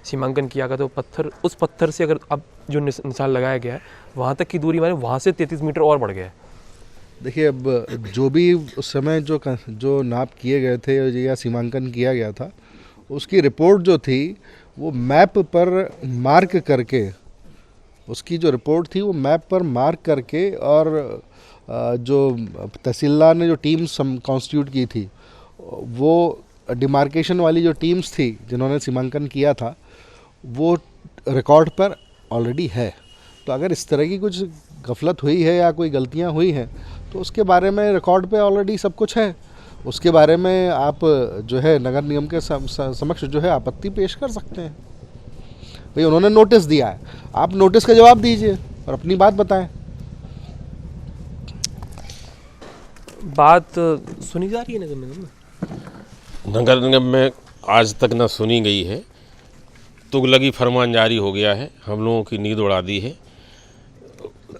सीमांकन किया गया था उस पत्थर से अगर अब जो निशान लगाया गया है वहाँ तक की दूरी माने वहाँ से 33 मीटर और बढ़ गया है। देखिए, अब जो भी उस समय जो नाप किए गए थे या सीमांकन किया गया था उसकी रिपोर्ट जो थी वो मैप पर मार्क करके, उसकी जो रिपोर्ट थी वो मैप पर मार्क करके, और जो तहसीलदार ने जो टीम्स कॉन्स्टिट्यूट की थी वो डिमार्केशन वाली जो टीम्स थी जिन्होंने सीमांकन किया था वो रिकॉर्ड पर ऑलरेडी है। तो अगर इस तरह की कुछ गफलत हुई है या कोई गलतियां हुई हैं तो उसके बारे में रिकॉर्ड पे ऑलरेडी सब कुछ है। उसके बारे में आप जो है नगर निगम के समक्ष जो है आपत्ति पेश कर सकते हैं। भाई, उन्होंने नोटिस दिया है, आप नोटिस का जवाब दीजिए और अपनी बात बताएं। बात सुनी जा रही है नगर निगम में? नगर निगम में आज तक न सुनी गई है। तुगलकी फरमान जारी हो गया है, हम लोगों की नींद उड़ा दी है।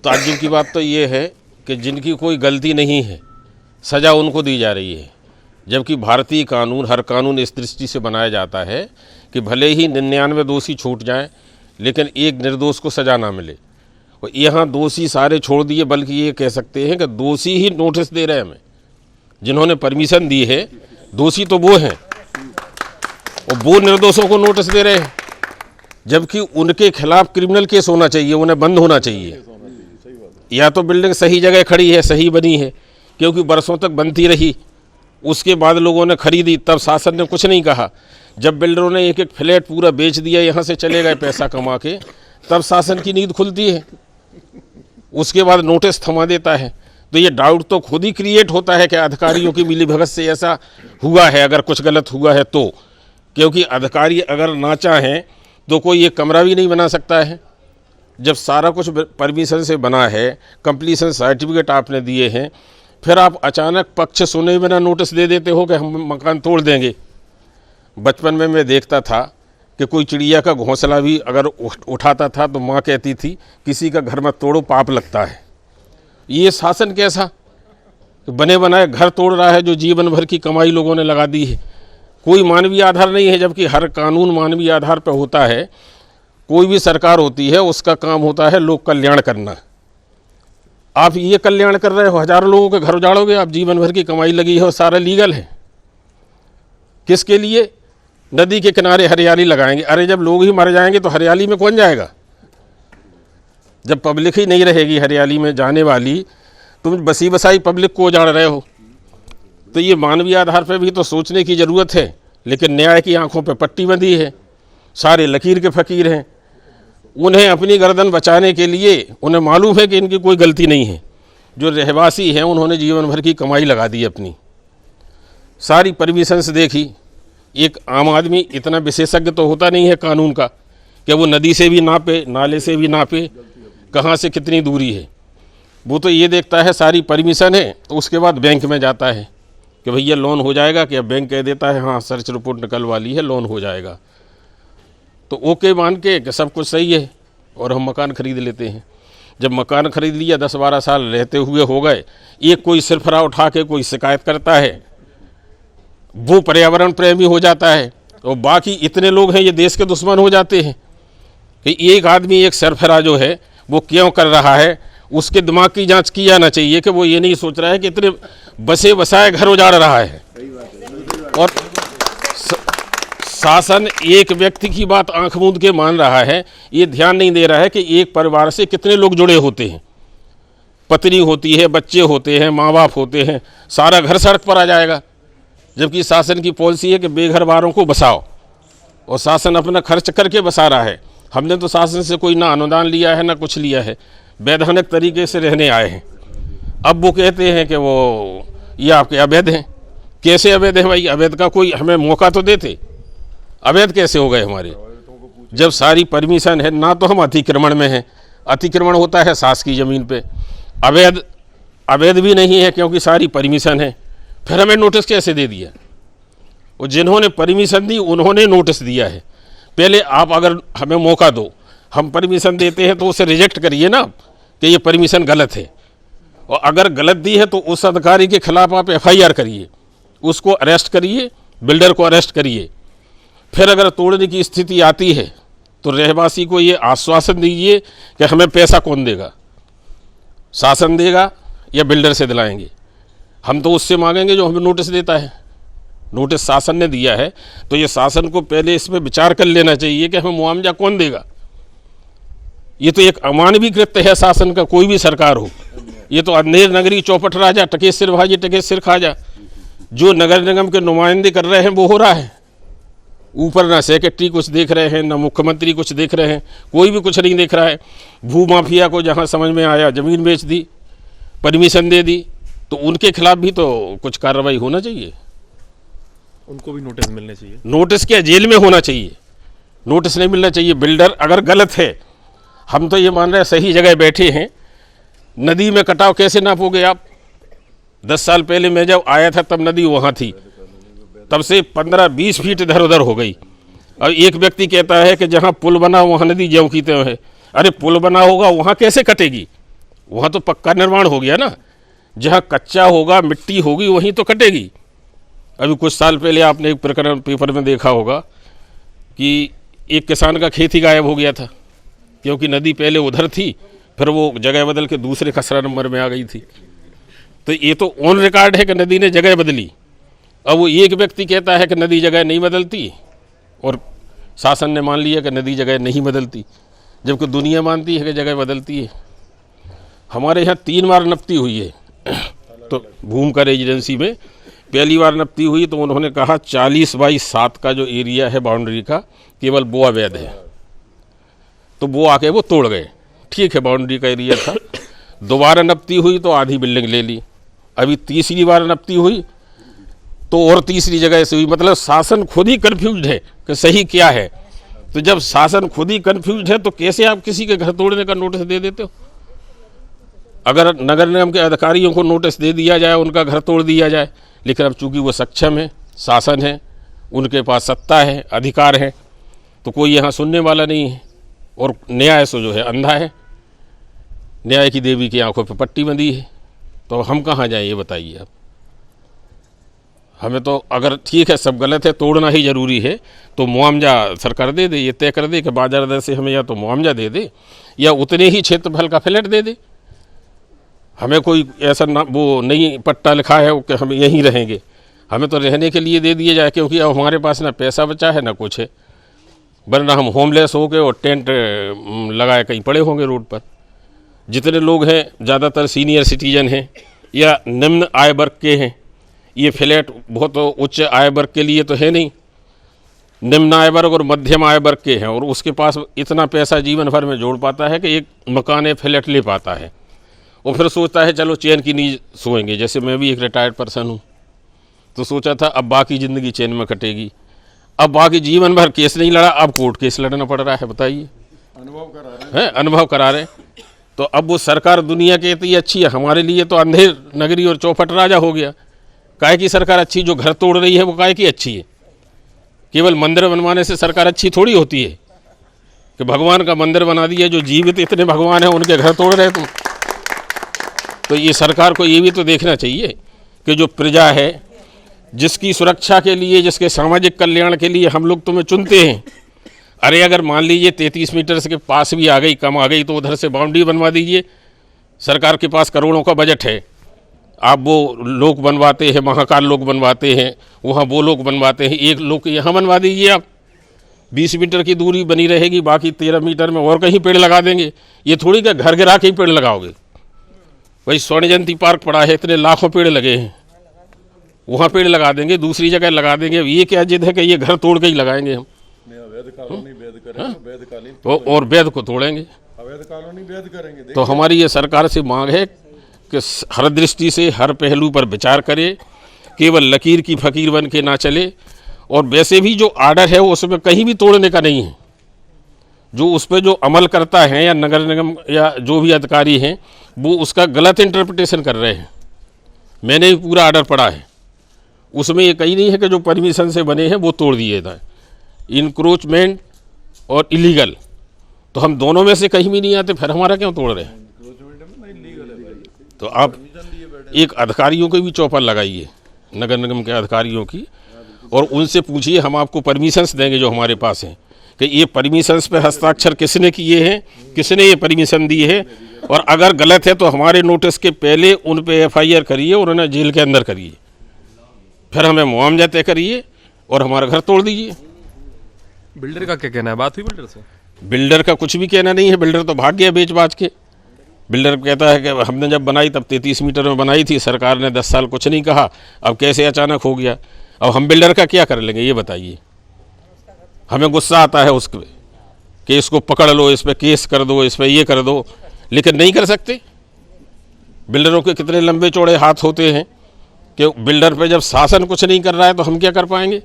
ताज्जुब की बात तो ये है कि जिनकी कोई गलती नहीं है सज़ा उनको दी जा रही है, जबकि भारतीय कानून, हर कानून इस दृष्टि से बनाया जाता है कि भले ही 99 दोषी छूट जाएं लेकिन एक निर्दोष को सज़ा ना मिले। और यहाँ दोषी सारे छोड़ दिए, बल्कि ये कह सकते हैं कि दोषी ही नोटिस दे रहे हैं हमें। जिन्होंने परमिशन दी है दोषी तो वो हैं, और वो निर्दोषों को नोटिस दे रहे हैं, जबकि उनके खिलाफ क्रिमिनल केस होना चाहिए, उन्हें बंद होना चाहिए। या तो बिल्डिंग सही जगह खड़ी है, सही बनी है, क्योंकि बरसों तक बनती रही, उसके बाद लोगों ने खरीदी, तब शासन ने कुछ नहीं कहा। जब बिल्डरों ने एक एक फ्लैट पूरा बेच दिया, यहाँ से चले गए पैसा कमा के, तब शासन की नींद खुलती है। उसके बाद नोटिस थमा देता है। तो ये डाउट तो खुद ही क्रिएट होता है कि अधिकारियों की मिलीभगत से ऐसा हुआ है, अगर कुछ गलत हुआ है तो। क्योंकि अधिकारी अगर ना चाहें तो कोई ये कमरा भी नहीं बना सकता है। जब सारा कुछ परमिशन से बना है, कंप्लीशन सर्टिफिकेट आपने दिए हैं, फिर आप अचानक पक्ष सुने बिना नोटिस दे देते हो कि हम मकान तोड़ देंगे। बचपन में मैं देखता था कि कोई चिड़िया का घोंसला भी अगर उठाता था तो माँ कहती थी किसी का घर मत तोड़ो, पाप लगता है। ये शासन कैसा, बने बनाए घर तोड़ रहा है जो जीवन भर की कमाई लोगों ने लगा दी है। कोई मानवीय आधार नहीं है, जबकि हर कानून मानवीय आधार पर होता है। कोई भी सरकार होती है उसका काम होता है लोक कल्याण करना। आप ये कल्याण कर रहे हो, हजारों लोगों के घर उजाड़ोगे, आप जीवन भर की कमाई लगी है और सारा लीगल है। किसके लिए? नदी के किनारे हरियाली लगाएंगे। अरे जब लोग ही मर जाएंगे तो हरियाली में कौन जाएगा? जब पब्लिक ही नहीं रहेगी हरियाली में जाने वाली, तुम बसी बसाई पब्लिक को उजाड़ रहे हो। तो ये मानवीय आधार पर भी तो सोचने की ज़रूरत है। लेकिन न्याय की आंखों पर पट्टी बंधी है, सारे लकीर के फ़कीर हैं। उन्हें अपनी गर्दन बचाने के लिए उन्हें मालूम है कि इनकी कोई गलती नहीं है। जो रहवासी हैं उन्होंने जीवन भर की कमाई लगा दी अपनी, सारी परमिशंस देखी। एक आम आदमी इतना विशेषज्ञ तो होता नहीं है कानून का कि वो नदी से भी नापे, नाले से भी नापे, कहाँ से कितनी दूरी है। वो तो ये देखता है सारी परमिशन है, तो उसके बाद बैंक में जाता है कि भैया लोन हो जाएगा, कि अब बैंक कह देता है हाँ सर्च रिपोर्ट निकलवा ली है, लोन हो जाएगा, तो ओके मान के कि सब कुछ सही है और हम मकान खरीद लेते हैं। जब मकान खरीद लिया 10-12 साल रहते हुए हो गए, एक कोई सिरफरा उठा के कोई शिकायत करता है, वो पर्यावरण प्रेमी हो जाता है, और बाकी इतने लोग हैं ये देश के दुश्मन हो जाते हैं कि एक आदमी एक सरफरा जो है वो क्यों कर रहा है, उसके दिमाग की जांच की जाना चाहिए कि वो ये नहीं सोच रहा है कि इतने बसे बसाए घर उजाड़ रहा है। और शासन एक व्यक्ति की बात आंख मूंद के मान रहा है, ये ध्यान नहीं दे रहा है कि एक परिवार से कितने लोग जुड़े होते हैं, पत्नी होती है, बच्चे होते हैं, माँ बाप होते हैं, सारा घर सड़क पर आ जाएगा। जबकि शासन की पॉलिसी है कि बेघर वालों को बसाओ, और शासन अपना खर्च करके बसा रहा है। हमने तो शासन से कोई ना अनुदान लिया है ना कुछ लिया है, वैधानिक तरीके से रहने आए हैं। अब वो कहते हैं कि वो ये आपके अवैध हैं। कैसे अवैध है भाई? अवैध का कोई हमें मौका तो देते, अवैध कैसे हो गए हमारे? जब सारी परमिशन है, ना तो हम अतिक्रमण में हैं, अतिक्रमण होता है शासकीय ज़मीन पे, अवैध भी नहीं है क्योंकि सारी परमिशन है, फिर हमें नोटिस कैसे दे दिया? और जिन्होंने परमिशन दी उन्होंने नोटिस दिया है। पहले आप अगर हमें मौका दो, हम परमिशन देते हैं तो उसे रिजेक्ट करिए ना कि ये परमिशन गलत है, और अगर गलत दी है तो उस अधिकारी के खिलाफ आप FIR करिए, उसको अरेस्ट करिए, बिल्डर को अरेस्ट करिए। फिर अगर तोड़ने की स्थिति आती है तो रहवासी को ये आश्वासन दीजिए कि हमें पैसा कौन देगा, शासन देगा या बिल्डर से दिलाएंगे? हम तो उससे मांगेंगे जो हमें नोटिस देता है। नोटिस शासन ने दिया है तो ये शासन को पहले इसमें विचार कर लेना चाहिए कि हमें मुआवजा कौन देगा। ये तो एक अमानवीय कृत्य है शासन का, कोई भी सरकार हो। ये तो अंधेर नगरी चौपट राजा, टके सिर भाजी टके सिर खाजा। जो नगर निगम के नुमाइंदे कर रहे हैं वो हो रहा है। ऊपर ना सेक्रेटरी कुछ देख रहे हैं, ना मुख्यमंत्री कुछ देख रहे हैं, कोई भी कुछ नहीं देख रहा है। भू माफिया को जहाँ समझ में आया ज़मीन बेच दी, परमिशन दे दी, तो उनके खिलाफ भी तो कुछ कार्रवाई होना चाहिए। उनको भी नोटिस मिलने चाहिए। नोटिस क्या, जेल में होना चाहिए, नोटिस नहीं मिलना चाहिए। बिल्डर अगर गलत है, हम तो ये मान रहे हैं सही जगह बैठे हैं। नदी में कटाव कैसे नापोगे आप? 10 साल पहले मैं जब आया था तब नदी वहाँ थी, तब से 15-20 फीट इधर उधर हो गई। अब एक व्यक्ति कहता है कि जहाँ पुल बना वहाँ नदी ज्यों की त्यों है। अरे पुल बना होगा वहाँ कैसे कटेगी? वहाँ तो पक्का निर्माण हो गया ना। जहाँ कच्चा होगा, मिट्टी होगी, वहीं तो कटेगी। अभी कुछ साल पहले आपने एक प्रकरण पेपर में देखा होगा कि एक किसान का खेत ही गायब हो गया था, क्योंकि नदी पहले उधर थी, फिर वो जगह बदल के दूसरे खसरा नंबर में आ गई थी। तो ये तो ऑन रिकॉर्ड है कि नदी ने जगह बदली। अब वो एक व्यक्ति कहता है कि नदी जगह नहीं बदलती, और शासन ने मान लिया कि नदी जगह नहीं बदलती, जबकि दुनिया मानती है कि जगह बदलती है। हमारे यहाँ 3 बार नपती हुई है तो भूमि एजेंसी में पहली बार नपती हुई तो उन्होंने कहा 40/7 का जो एरिया है बाउंड्री का, केवल वो अवैध है। तो वो आके वो तोड़ गए। ठीक है, बाउंड्री का एरिया था। दोबारा नपती हुई तो आधी बिल्डिंग ले ली। अभी तीसरी बार नपती हुई तो और तीसरी जगह से हुई। मतलब शासन खुद ही कन्फ्यूज्ड है कि सही क्या है। तो जब शासन खुद ही कन्फ्यूज्ड है तो कैसे आप किसी के घर तोड़ने का नोटिस दे देते हो? अगर नगर निगम के अधिकारियों को नोटिस दे दिया जाए, उनका घर तोड़ दिया जाए, लेकिन अब चूंकि वो सक्षम है, शासन है, उनके पास सत्ता है, अधिकार है, तो कोई यहाँ सुनने वाला नहीं है। और न्याय सो जो है अंधा है, न्याय की देवी की आंखों पे पट्टी बंधी है। तो हम कहाँ जाएं ये बताइए आप? हमें तो अगर ठीक है सब गलत है, तोड़ना ही ज़रूरी है, तो मुआवजा सरकार दे दे, ये तय कर दे कि बाजार दर से हमें या तो मुआवजा दे दे या उतने ही क्षेत्रफल का फ्लैट दे दे। हमें कोई ऐसा ना वो नहीं पट्टा लिखा है कि हम यहीं रहेंगे, हमें तो रहने के लिए दे दिए जाए, क्योंकि अब हमारे पास ना पैसा बचा है ना कुछ है, वरना हम होमलेस हो गए और टेंट लगाए कहीं पड़े होंगे रोड पर। जितने लोग हैं ज़्यादातर सीनियर सिटीजन हैं या निम्न आय वर्ग के हैं। ये फ्लैट बहुत उच्च आय वर्ग के लिए तो है नहीं, निम्न आय वर्ग और मध्यम आय वर्ग के हैं, और उसके पास इतना पैसा जीवन भर में जोड़ पाता है कि एक मकान फ्लैट ले पाता है। और फिर सोचता है चलो चैन की नींद सोएंगे। जैसे मैं भी एक रिटायर्ड पर्सन हूँ, तो सोचा था अब बाकी ज़िंदगी चैन में कटेगी। अब बाकी जीवन भर केस नहीं लड़ा, अब कोर्ट केस लड़ना पड़ रहा है। बताइए, अनुभव करा रहे। तो अब वो सरकार दुनिया कहती है अच्छी है, हमारे लिए तो अंधेर नगरी और चौपट राजा हो गया। काहे की सरकार अच्छी? जो घर तोड़ रही है वो काहे की अच्छी है? केवल मंदिर बनवाने से सरकार अच्छी थोड़ी होती है कि भगवान का मंदिर बना दिया, जो जीवित इतने भगवान हैं उनके घर तोड़ रहे तुम। तो ये सरकार को ये भी तो देखना चाहिए कि जो प्रजा है, जिसकी सुरक्षा के लिए, जिसके सामाजिक कल्याण के लिए हम लोग तुम्हें चुनते हैं, अरे अगर मान लीजिए 33 मीटर के पास भी आ गई, कम आ गई, तो उधर से बाउंड्री बनवा दीजिए। सरकार के पास करोड़ों का बजट है, आप वो लोग बनवाते हैं, महाकाल लोग बनवाते हैं, वहाँ वो लोग बनवाते हैं, एक लोग यहाँ बनवा दीजिए आप। 20 मीटर की दूरी बनी रहेगी, बाकी 13 मीटर में और कहीं पेड़ लगा देंगे। ये थोड़ी कि घर गिरा के ही पेड़ लगाओगे। वही स्वर्ण जयंती पार्क पड़ा है, इतने लाखों पेड़ लगे हैं, वहाँ पेड़ लगा देंगे, दूसरी जगह लगा देंगे। अब ये क्या जिद है कि ये घर तोड़ के ही लगाएंगे हम? अवैध कॉलोनी वैध करेंगे, वैध कॉलोनी और वैध को तोड़ेंगे। अवैध कॉलोनी वैध करेंगे। तो हमारी ये सरकार से मांग है कि हर दृष्टि से, हर पहलू पर विचार करे, केवल लकीर की फकीर बन के ना चले। और वैसे भी जो आर्डर है वो उसमें कहीं भी तोड़ने का नहीं है। जो उस पर जो अमल करता है या नगर निगम या जो भी अधिकारी हैं, वो उसका गलत इंटरप्रिटेशन कर रहे हैं। मैंने भी पूरा आर्डर पढ़ा है, उसमें ये कहीं नहीं है कि जो परमिशन से बने हैं वो तोड़ दिए जाए। इंक्रोचमेंट और इलीगल, तो हम दोनों में से कहीं भी नहीं आते, फिर हमारा क्यों तोड़ रहे हैं? तो आप एक अधिकारियों को भी चौपर लगाइए, नगर निगम के अधिकारियों की, और उनसे पूछिए हम आपको परमिशंस देंगे जो हमारे पास हैं, कि ये परमिशंस पे हस्ताक्षर किसने किए हैं, किसने ये परमिशन दी है, और अगर गलत है तो हमारे नोटिस के पहले उन पे FIR करिए और उन्हें जेल के अंदर करिए, फिर हमें मुआवजा तय करिए और हमारा घर तोड़ दीजिए। बिल्डर का क्या कहना है? बात हुई बिल्डर से? बिल्डर का कुछ भी कहना नहीं है, बिल्डर तो भाग गया बेच बाच के। बिल्डर कहता है कि हमने जब बनाई तब 33 मीटर में बनाई थी, सरकार ने 10 साल कुछ नहीं कहा, अब कैसे अचानक हो गया? अब हम बिल्डर का क्या कर लेंगे ये बताइए? हमें गुस्सा आता है उसके कि इसको पकड़ लो, इस पर केस कर दो, इस पर ये कर दो, लेकिन नहीं कर सकते। बिल्डरों के कितने लंबे चौड़े हाथ होते हैं कि बिल्डर पे जब शासन कुछ नहीं कर रहा है तो हम क्या कर पाएंगे?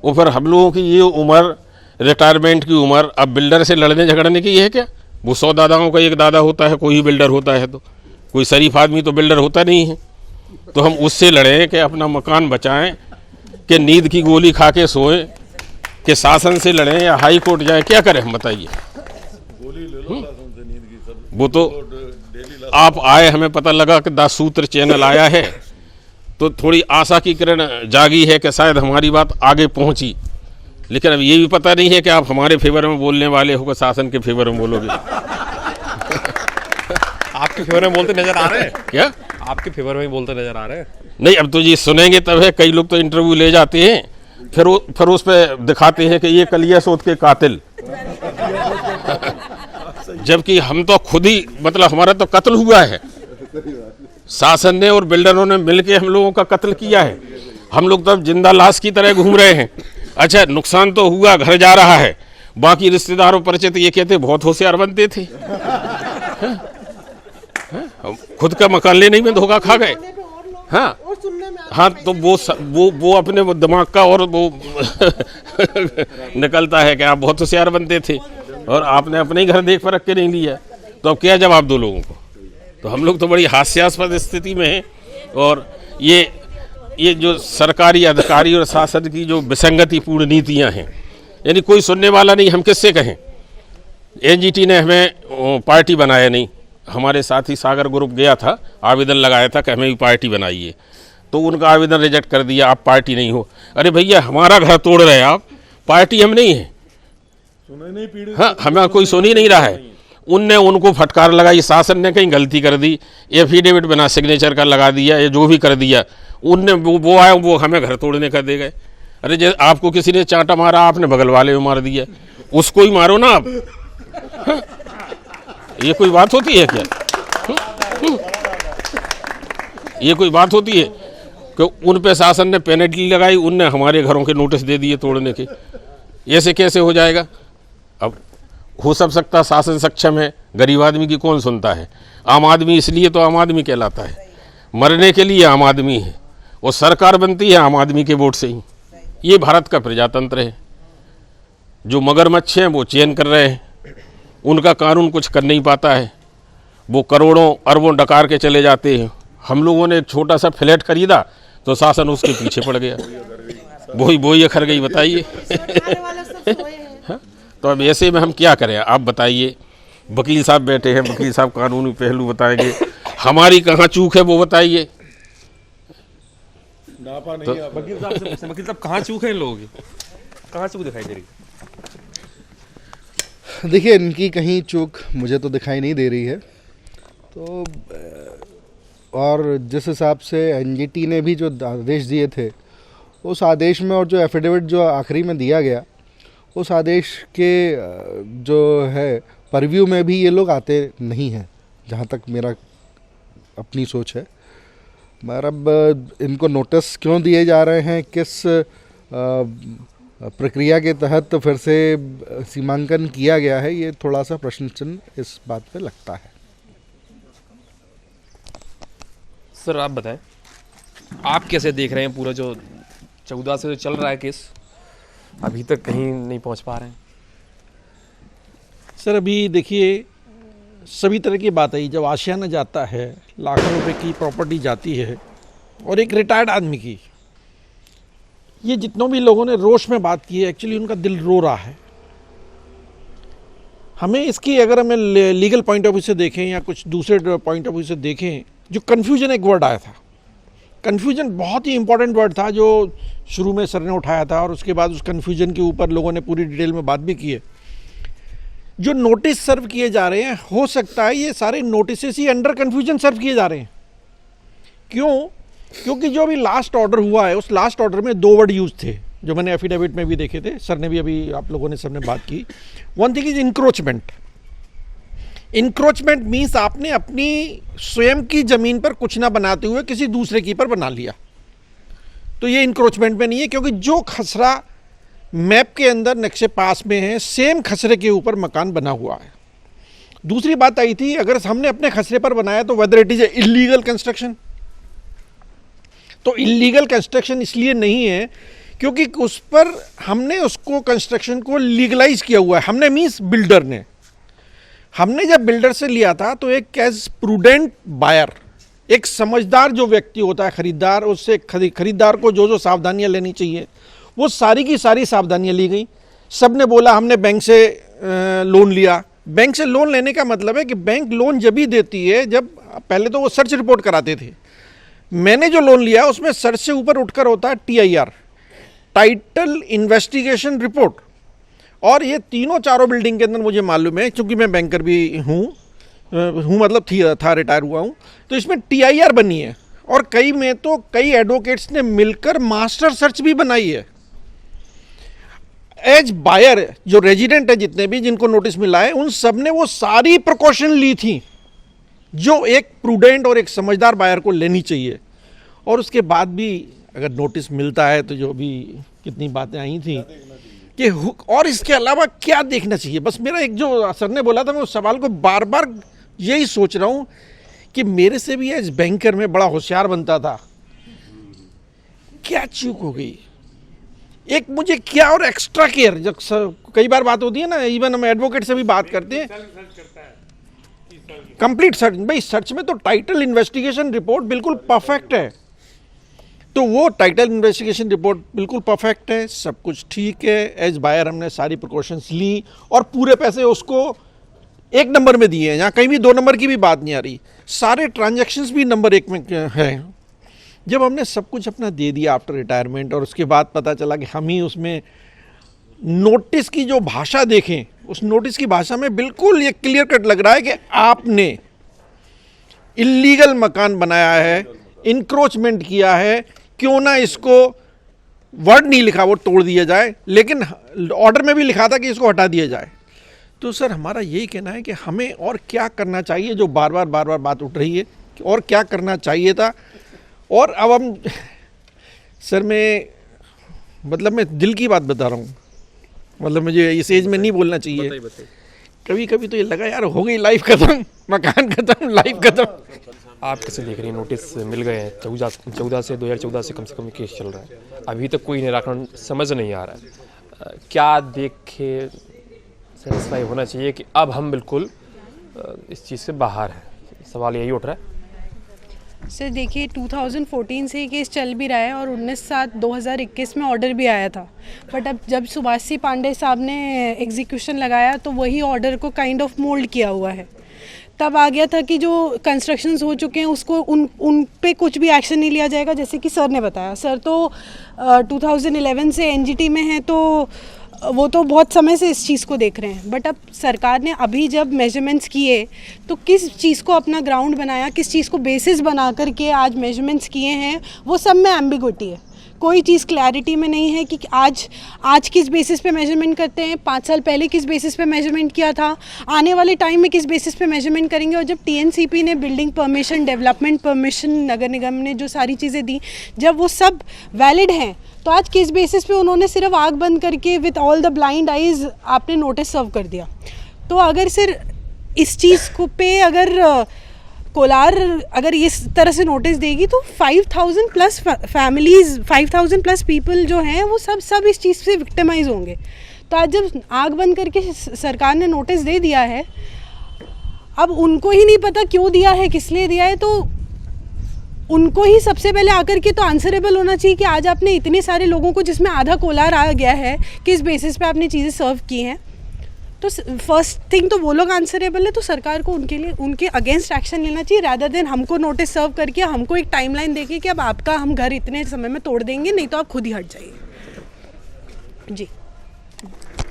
और फिर हम लोगों की ये उम्र, रिटायरमेंट की उम्र, अब बिल्डर से लड़ने झगड़ने की है क्या? वो 100 दादाओं का एक दादा होता है, कोई बिल्डर होता है, तो कोई शरीफ आदमी तो बिल्डर होता नहीं है। तो हम उससे लड़ें कि अपना मकान बचाएं, कि नींद की गोली खा के सोएं, कि शासन से लड़ें या हाई कोर्ट जाएं? क्या करें हम बताइए? वो तो आप आए, हमें पता लगा कि दासूत्र चैनल आया है, तो थोड़ी आशा की किरण जागी है कि शायद हमारी बात आगे पहुंची। लेकिन अब ये भी पता नहीं है कि आप हमारे फेवर में बोलने वाले हो कि शासन के फेवर में बोलोगे। आपके फेवर में बोलते नजर आ रहे हैं क्या? आपके फेवर में बोलते नजर आ रहे हैं? नहीं, अब तो ये सुनेंगे तब है। कई लोग तो इंटरव्यू ले जाते हैं, फिर उस पर दिखाते हैं कि ये कलिया सोत के कातिल, जबकि हम तो खुद ही, मतलब हमारा तो कत्ल हुआ है, शासन ने और बिल्डरों ने मिलके हम लोगों का कत्ल किया है। हम लोग तो जिंदा लाश की तरह घूम रहे हैं। अच्छा, नुकसान तो हुआ, घर जा रहा है, बाकी रिश्तेदारों परिचित ये कहते बहुत होशियार बनते थे, खुद का मकान लेने में धोखा खा गए। हाँ, तो वो अपने दिमाग का और वो निकलता है कि आप बहुत होशियार बनते थे और आपने अपने ही घर देख पर रख के नहीं लिया, तो अब क्या जवाब दो लोगों को? तो हम लोग तो बड़ी हास्यास्पद स्थिति में हैं। और ये जो सरकारी अधिकारी और शासन की जो विसंगतिपूर्ण नीतियां हैं, यानी कोई सुनने वाला नहीं, हम किससे कहें? NGT ने हमें पार्टी बनाया नहीं, हमारे साथी सागर ग्रुप गया था, आवेदन लगाया था कि हमें भी पार्टी बनाइए, तो उनका आवेदन रिजेक्ट कर दिया, आप पार्टी नहीं हो। अरे भैया, हमारा घर तोड़ रहे हैं आप, पार्टी हम नहीं है। हाँ, हमें कोई सुन ही नहीं रहा है। उनने उनको फटकार लगाई, शासन ने कहीं गलती कर दी, एफिडेविट बना सिग्नेचर का लगा दिया, या जो भी कर दिया, उनने वो आए, वो हमें घर तोड़ने का दे गए। अरे जैसे आपको किसी ने चांटा मारा, आपने बगल वाले में मार दिया, उसको ही मारो ना आप। हाँ? ये कोई बात होती है क्या? ये कोई बात होती है कि उन पे शासन ने पेनल्टी लगाई, उनने हमारे घरों के नोटिस दे दिए तोड़ने के? ऐसे कैसे हो जाएगा? अब हो सब सकता शासन सक्षम है, गरीब आदमी की कौन सुनता है? आम आदमी इसलिए तो आम आदमी कहलाता है, मरने के लिए आम आदमी है, और सरकार बनती है आम आदमी के वोट से ही। ये भारत का प्रजातंत्र है। जो मगरमच्छ हैं वो चयन कर रहे हैं, उनका कानून कुछ कर नहीं पाता है, वो करोड़ों अरबों डकार के चले जाते हैं। हम लोगों ने एक छोटा सा फ्लैट खरीदा, तो शासन उसके पीछे पड़ गया, वही अखर गई। बताइए हाँ? तो अब ऐसे में हम क्या करें, आप बताइए। वकील साहब बैठे हैं, वकील साहब कानूनी पहलू बताएंगे, हमारी कहाँ चूक है वो बताइए। तो वकील साहब कहाँ चूक है इन लोगों की, कहाँ चूक दिखाई दे रही? देखिए, इनकी कहीं चूक मुझे तो दिखाई नहीं दे रही है। तो और जिस हिसाब से एनजीटी ने भी जो आदेश दिए थे, उस आदेश में और जो एफिडेविट जो आखिरी में दिया गया, उस आदेश के जो है परव्यू में भी ये लोग आते नहीं हैं, जहाँ तक मेरा अपनी सोच है। मगर अब इनको नोटिस क्यों दिए जा रहे हैं, किस प्रक्रिया के तहत फिर से सीमांकन किया गया है, ये थोड़ा सा प्रश्न चिन्ह इस बात पे लगता है। सर आप बताएं, आप कैसे देख रहे हैं पूरा जो 14 से जो चल रहा है केस, अभी तक कहीं नहीं पहुंच पा रहे हैं? सर अभी देखिए, सभी तरह की बात आई। जब आशियाना जाता है, लाखों रुपए की प्रॉपर्टी जाती है, और एक रिटायर्ड आदमी की, ये जितनों भी लोगों ने रोष में बात की है, एक्चुअली उनका दिल रो रहा है। हमें इसकी, अगर हमें लीगल पॉइंट ऑफ व्यू से देखें या कुछ दूसरे पॉइंट ऑफ व्यू से देखें, जो कन्फ्यूजन एक वर्ड आया था, कन्फ्यूजन बहुत ही इंपॉर्टेंट वर्ड था जो शुरू में सर ने उठाया था, और उसके बाद उस कन्फ्यूजन के ऊपर लोगों ने पूरी डिटेल में बात भी की है। जो नोटिस सर्व किए जा रहे हैं, हो सकता है ये सारे नोटिस ही अंडर कन्फ्यूजन सर्व किए जा रहे हैं। क्यों? क्योंकि जो अभी लास्ट ऑर्डर हुआ है, उस लास्ट ऑर्डर में 2 वर्ड यूज थे, जो मैंने एफिडेविट में भी देखे थे, सर ने भी, अभी आप लोगों ने सबने बात की। One thing is encroachment. Encroachment means आपने अपनी स्वयं की जमीन पर कुछ ना बनाते हुए किसी दूसरे की पर बना लिया, तो ये इंक्रोचमेंट में नहीं है, क्योंकि जो खसरा मैप के अंदर नक्शे पास में है, सेम खसरे के ऊपर मकान बना हुआ है। दूसरी बात आई थी, अगर हमने अपने खसरे पर बनाया तो whether it is a illegal construction. तो इलीगल कंस्ट्रक्शन इसलिए नहीं है क्योंकि उस पर हमने उसको कंस्ट्रक्शन को लीगलाइज किया हुआ है। हमने मीन्स बिल्डर ने, हमने जब बिल्डर से लिया था तो एक एज प्रूडेंट बायर, एक समझदार जो व्यक्ति होता है खरीदार, उससे खरीदार को जो जो सावधानियां लेनी चाहिए वो सारी की सारी सावधानियां ली गई। सब ने बोला हमने बैंक से लोन लिया। बैंक से लोन लेने का मतलब है कि बैंक लोन जब भी देती है, जब पहले तो वो सर्च रिपोर्ट कराते थे, मैंने जो लोन लिया उसमें सर्च से ऊपर उठकर होता है TIR, टाइटल इन्वेस्टिगेशन रिपोर्ट। और ये तीनों चारों बिल्डिंग के अंदर मुझे मालूम है, क्योंकि मैं बैंकर भी हूँ मतलब था, रिटायर हुआ हूँ, तो इसमें TIR बनी है। और कई में तो कई एडवोकेट्स ने मिलकर मास्टर सर्च भी बनाई है। एज बायर जो रेजिडेंट है, जितने भी जिनको नोटिस मिला है, उन सब ने वो सारी प्रिकॉशन ली थी जो एक प्रूडेंट और एक समझदार बायर को लेनी चाहिए। और उसके बाद भी अगर नोटिस मिलता है तो जो भी कितनी बातें आई थी कि, और इसके अलावा क्या देखना चाहिए। बस मेरा एक, जो सर ने बोला था, मैं उस सवाल को बार बार यही सोच रहा हूँ कि मेरे से भी एज बैंकर में बड़ा होशियार बनता था, क्या चूक हो गई। एक मुझे क्या और एक्स्ट्रा केयर, जब कई बार बात होती है ना, इवन हम एडवोकेट से भी बात करते हैं, कंप्लीट सर्च। भाई सर्च में तो टाइटल इन्वेस्टिगेशन रिपोर्ट बिल्कुल परफेक्ट है, तो वो टाइटल इन्वेस्टिगेशन रिपोर्ट बिल्कुल परफेक्ट है, सब कुछ ठीक है। एज बायर हमने सारी प्रिकॉशंस ली और पूरे पैसे उसको 1 नंबर में दिए हैं, यहाँ कहीं भी 2 नंबर की भी बात नहीं आ रही, सारे ट्रांजैक्शंस भी नंबर 1 में हैं। जब हमने सब कुछ अपना दे दिया आफ्टर रिटायरमेंट, और उसके बाद पता चला कि हम ही उसमें नोटिस की जो भाषा देखें, उस नोटिस की भाषा में बिल्कुल ये क्लियर कट लग रहा है कि आपने इलीगल मकान बनाया है, इंक्रोचमेंट किया है, क्यों ना इसको, वर्ड नहीं लिखा वो तोड़ दिया जाए, लेकिन ऑर्डर में भी लिखा था कि इसको हटा दिया जाए। तो सर हमारा यही कहना है कि हमें और क्या करना चाहिए, जो बार बार बात उठ रही है, और क्या करना चाहिए था। और अब हम, सर मैं दिल की बात बता रहा हूँ, मतलब मुझे इस एज में नहीं बोलना चाहिए। बताइए। कभी कभी तो ये लगा यार हो गई लाइफ खत्म, मकान खत्म, लाइफ खत्म। आप कैसे देख रही हैं, नोटिस मिल गए हैं 2014 से कम से कम केस चल रहा है, अभी तक कोई निराकरण समझ नहीं आ रहा है। क्या देख के सेटिस्फाई होना चाहिए कि अब हम बिल्कुल इस चीज़ से बाहर हैं? सवाल यही उठ रहा है। सर देखिए 2014 से ये केस चल भी रहा है और 19/7/2021 में ऑर्डर भी आया था, बट अब जब सुभाष सिंह पांडे साहब ने एग्जीक्यूशन लगाया तो वही ऑर्डर को काइंड ऑफ मोल्ड किया हुआ है। तब आ गया था कि जो कंस्ट्रक्शंस हो चुके हैं उसको उन पे कुछ भी एक्शन नहीं लिया जाएगा, जैसे कि सर ने बताया। सर तो 2011 से एनजीटी में है, तो वो तो बहुत समय से इस चीज़ को देख रहे हैं। बट अब सरकार ने अभी जब मेजरमेंट्स किए तो किस चीज़ को अपना ग्राउंड बनाया, किस चीज़ को बेसिस बना करके आज मेजरमेंट्स किए हैं, वो सब में एम्बिग्विटी है। कोई चीज़ क्लैरिटी में नहीं है कि आज किस बेसिस पे मेजरमेंट करते हैं, 5 साल पहले किस बेसिस पे मेजरमेंट किया था, आने वाले टाइम में किस बेसिस पे मेजरमेंट करेंगे। और जब टीएनसीपी ने बिल्डिंग परमिशन, डेवलपमेंट परमिशन, नगर निगम ने जो सारी चीज़ें दी, जब वो सब वैलिड हैं, तो आज किस बेसिस पे उन्होंने सिर्फ आग बंद करके with all the blind eyes आपने नोटिस सर्व कर दिया। तो अगर सिर इस चीज़ को पे अगर कोलार अगर इस तरह से नोटिस देगी तो 5000 प्लस फैमिलीज़, 5000 प्लस पीपल जो हैं वो सब इस चीज़ से विक्टिमाइज होंगे। तो आज जब आग बंद करके सरकार ने नोटिस दे दिया है, अब उनको ही नहीं पता क्यों दिया है, किस लिए दिया है, तो उनको ही सबसे पहले आकर के तो आंसरेबल होना चाहिए कि आज आपने इतने सारे लोगों को, जिसमें आधा कोलार आ गया है, किस बेसिस पे आपने चीज़ें सर्व की हैं। तो फर्स्ट थिंग तो वो लोग आंसरेबल है, तो सरकार को उनके लिए उनके अगेंस्ट एक्शन लेना चाहिए, रादर देन हमको नोटिस सर्व करके हमको एक टाइमलाइन देके कि अब आपका हम घर इतने समय में तोड़ देंगे, नहीं तो आप खुद ही हट जाइए। जी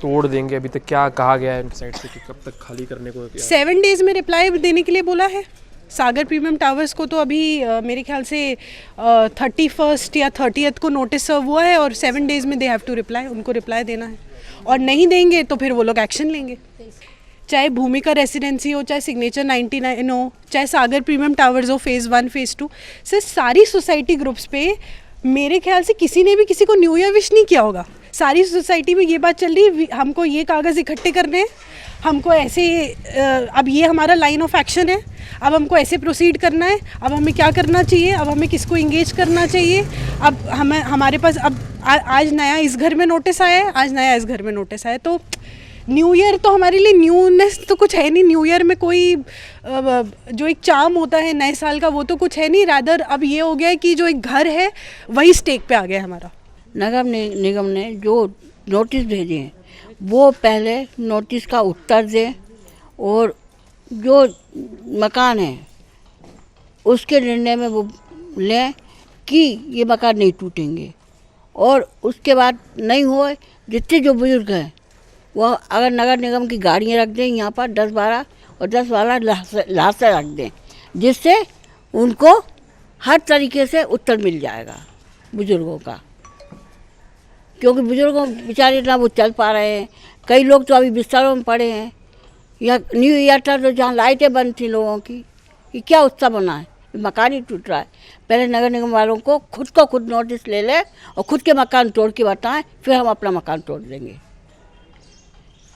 तोड़ देंगे, अभी तक क्या कहा गया है उनकी साइड से कि कब तक खाली करने को? 7 डेज में रिप्लाई देने के लिए बोला है। सागर प्रीमियम टावर्स को तो अभी मेरे ख्याल से 31 या 30 को नोटिस सर्व हुआ है और 7 डेज में दे हैव टू रिप्लाई, उनको रिप्लाई देना है। और नहीं देंगे तो फिर वो लोग एक्शन लेंगे, चाहे भूमिका रेसिडेंसी हो, चाहे सिग्नेचर 99 हो, चाहे सागर प्रीमियम टावर्स हो, फेज़ 1 फेज़ 2 से सारी सोसाइटी ग्रुप्स पे मेरे ख्याल से किसी ने भी किसी को न्यू ईयर विश नहीं किया होगा। सारी सोसाइटी में ये बात चल रही है, हमको ये कागज़ इकट्ठे करने हैं, हमको ऐसे अब ये हमारा लाइन ऑफ एक्शन है, अब हमको ऐसे प्रोसीड करना है, अब हमें क्या करना चाहिए, अब हमें किसको इंगेज करना चाहिए। अब हमारे पास अब आज नया इस घर में नोटिस आया है, आज नया इस घर में नोटिस आया है, तो न्यू ईयर तो हमारे लिए न्यूनेस तो कुछ है नहीं। न्यू ईयर में कोई जो एक चार्म होता है नए साल का, वो तो कुछ है नहीं। रादर अब ये हो गया है कि जो एक घर है वही स्टेक पे आ गया हमारा। नगर निगम ने जो नोटिस भेजे हैं वो पहले नोटिस का उत्तर दें और जो मकान है उसके निर्णय में वो लें कि ये मकान नहीं टूटेंगे, और उसके बाद नहीं हो जितने जो बुजुर्ग हैं वो अगर नगर निगम की गाड़ियाँ रख दें यहाँ पर 10-12 और 10-12 लाशें रख दें, जिससे उनको हर तरीके से उत्तर मिल जाएगा बुजुर्गों का। क्योंकि बुजुर्गों बेचारे ना वो चल पा रहे हैं, कई लोग तो अभी बिस्तरों में पड़े हैं। या न्यू ईयर था तो जहाँ लाइटें बंद थी लोगों की, ये क्या उत्साह बना है, मकान ही टूट रहा है। पहले नगर निगम वालों को खुद नोटिस ले लें और खुद के मकान तोड़ के बताएं, फिर हम अपना मकान तोड़ देंगे।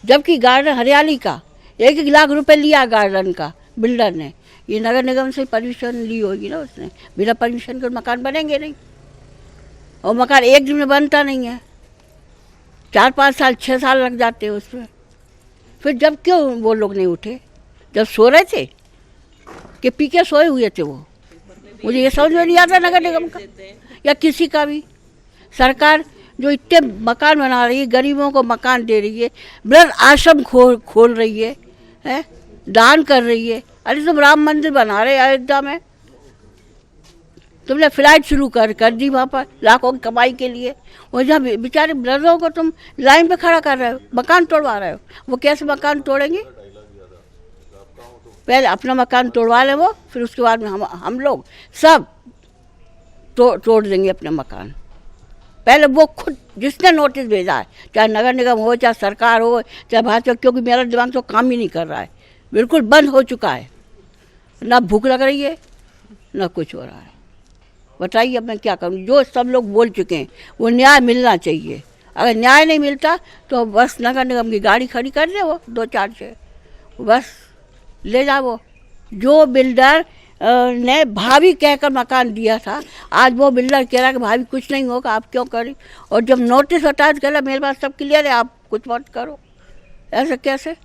जबकि गार्डन हरियाली का 1-1 लाख रुपए लिया गार्डन का बिल्डर ने, ये नगर निगम से परमिशन ली होगी ना उसने, बिना परमिशन के मकान बनेंगे नहीं, और मकान एक दिन में बनता नहीं है, 4-5 साल 6 साल लग जाते हैं उसमें। फिर जब क्यों वो लोग नहीं उठे, जब सो रहे थे कि पी के सोए हुए थे वो, मुझे ये समझ में नहीं आता नगर निगम का या किसी का भी। सरकार जो इतने मकान बना रही है, गरीबों को मकान दे रही है, वृद्ध आश्रम खोल रही है, दान कर रही है। अरे तुम राम मंदिर बना रहे अयोध्या में, तुमने फ्लाइट शुरू कर दी वहाँ पर लाखों की कमाई के लिए, और जहाँ बेचारे वृद्धों को तुम लाइन पे खड़ा कर रहे हो, मकान तोड़वा रहे हो। वो कैसे मकान तोड़ेंगे? पहले अपना मकान तोड़वा लें वो, फिर उसके बाद में हम लोग सब तोड़ देंगे अपने मकान। पहले वो खुद जिसने नोटिस भेजा है, चाहे नगर निगम हो, चाहे सरकार हो, चाहे भाजपा, क्योंकि मेरा दिमाग तो काम ही नहीं कर रहा है, बिल्कुल बंद हो चुका है, ना भूख लग रही है ना कुछ हो रहा है। बताइए अब मैं क्या करूँ? जो सब लोग बोल चुके हैं वो न्याय मिलना चाहिए। अगर न्याय नहीं मिलता तो बस नगर निगम की गाड़ी खड़ी कर दे, वो 2-4 से बस ले जा। वो जो बिल्डर ने भाभी कहकर मकान दिया था, आज वो बिल्डर कह रहा है कि भाभी कुछ नहीं होगा, आप क्यों करी? और जब नोटिस होता है तो कह रहा मेरे पास सब क्लियर है, आप कुछ मत करो। ऐसे कैसे?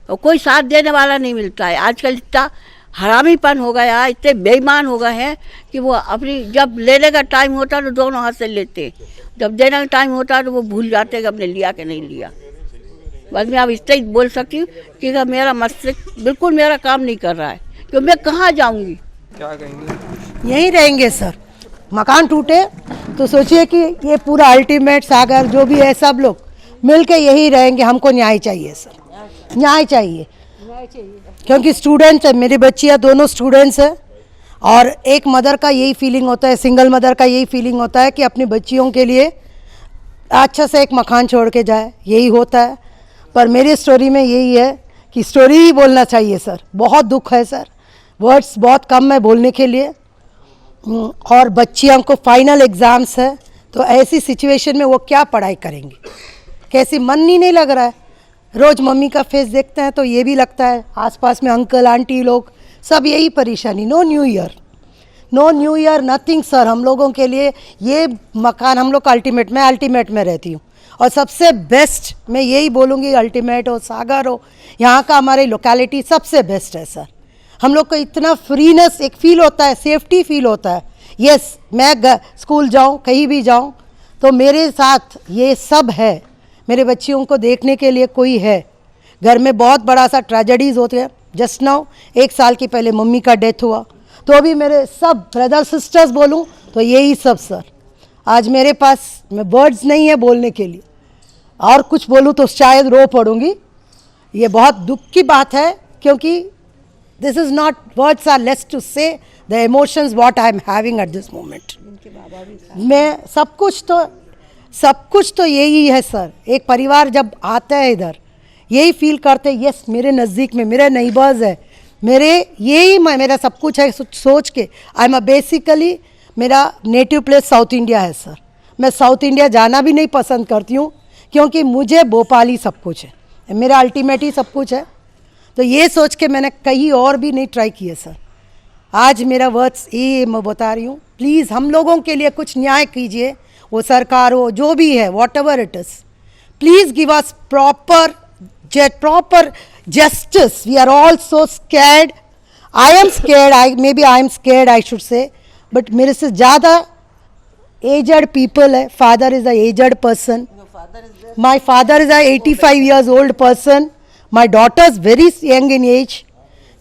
और कोई साथ देने वाला नहीं मिलता है आजकल। इतना हरामीपन हो गया, इतने बेईमान हो गए हैं कि वो अपनी जब लेने का टाइम होता है तो दोनों हाथ से लेते, जब देने का टाइम होता है तो वो भूल जाते कि हमने लिया कि नहीं लिया। बस मैं अब इतना ही बोल सकती हूँ कि मेरा मस्तिष्क बिल्कुल मेरा काम नहीं कर रहा है, कि मैं कहाँ जाऊँगी। क्या कहेंगे? यहीं रहेंगे सर। मकान टूटे तो सोचिए कि ये पूरा अल्टीमेट सागर जो भी है सब लोग मिल के यही रहेंगे। हमको न्याय चाहिए सर, न्याय चाहिए, क्योंकि स्टूडेंट है, मेरी बच्चियाँ दोनों स्टूडेंट्स हैं और एक मदर का यही फीलिंग होता है, सिंगल मदर का यही फीलिंग होता है कि अपनी बच्चियों के लिए अच्छा से एक मकान छोड़ के जाए, यही होता है। पर मेरी स्टोरी में यही है कि स्टोरी ही बोलना चाहिए सर। बहुत दुख है सर, वर्ड्स बहुत कम है बोलने के लिए। और बच्चियों को फाइनल एग्ज़ाम्स है, तो ऐसी सिचुएशन में वो क्या पढ़ाई करेंगी, कैसी, मन ही नहीं लग रहा है। रोज़ मम्मी का फेस देखते हैं तो ये भी लगता है, आसपास में अंकल आंटी लोग सब यही परेशानी। No new year nothing sir. हम लोगों के लिए ये मकान हम लोग का अल्टीमेट में रहती हूँ और सबसे बेस्ट मैं यही बोलूँगी, अल्टीमेट हो, सागर हो, यहाँ का हमारी लोकेलिटी सबसे बेस्ट है सर। हम लोग को इतना फ्रीनेस एक फील होता है, सेफ्टी फील होता है। यस, मैं स्कूल जाऊँ, कहीं भी जाऊँ तो मेरे साथ ये सब है, मेरे बच्चियों को देखने के लिए कोई है। घर में बहुत बड़ा सा ट्रेजेडीज़ होते हैं। जस्ट नाउ 1 साल की पहले मम्मी का डेथ हुआ, तो भी मेरे सब ब्रदर सिस्टर्स बोलूँ तो यही सब सर। आज मेरे पास में वर्ड्स नहीं है बोलने के लिए, और कुछ बोलूँ तो शायद रो पड़ूंगी। ये बहुत दुख की बात है, क्योंकि this is not, words are less to say the emotions what I am having at this moment. मैं सब कुछ तो यही है सर। एक परिवार जब आता है इधर यही फील करते हैं, यस मेरे नज़दीक में मेरे नेबर्स है, मेरा सब कुछ है। सोच के आई एम बेसिकली, मेरा नेटिव प्लेस साउथ इंडिया है सर। मैं साउथ इंडिया जाना भी नहीं पसंद करती हूँ, क्योंकि मुझे भोपाल ही सब कुछ है, मेरा अल्टीमेट ही सब कुछ है। तो ये सोच के मैंने कहीं और भी नहीं ट्राई किए सर। आज मेरा वर्ड्स ये मैं बता रही हूँ, प्लीज़ हम लोगों के लिए कुछ न्याय कीजिए, वो सरकार हो जो भी है, what ever it is, please give us proper justice. We are all so scared. I am scared. I am scared, I should say. But मेरे से ज़्यादा aged people है. Father is a aged person. My father is a 85 years old person. My daughter is very young in age.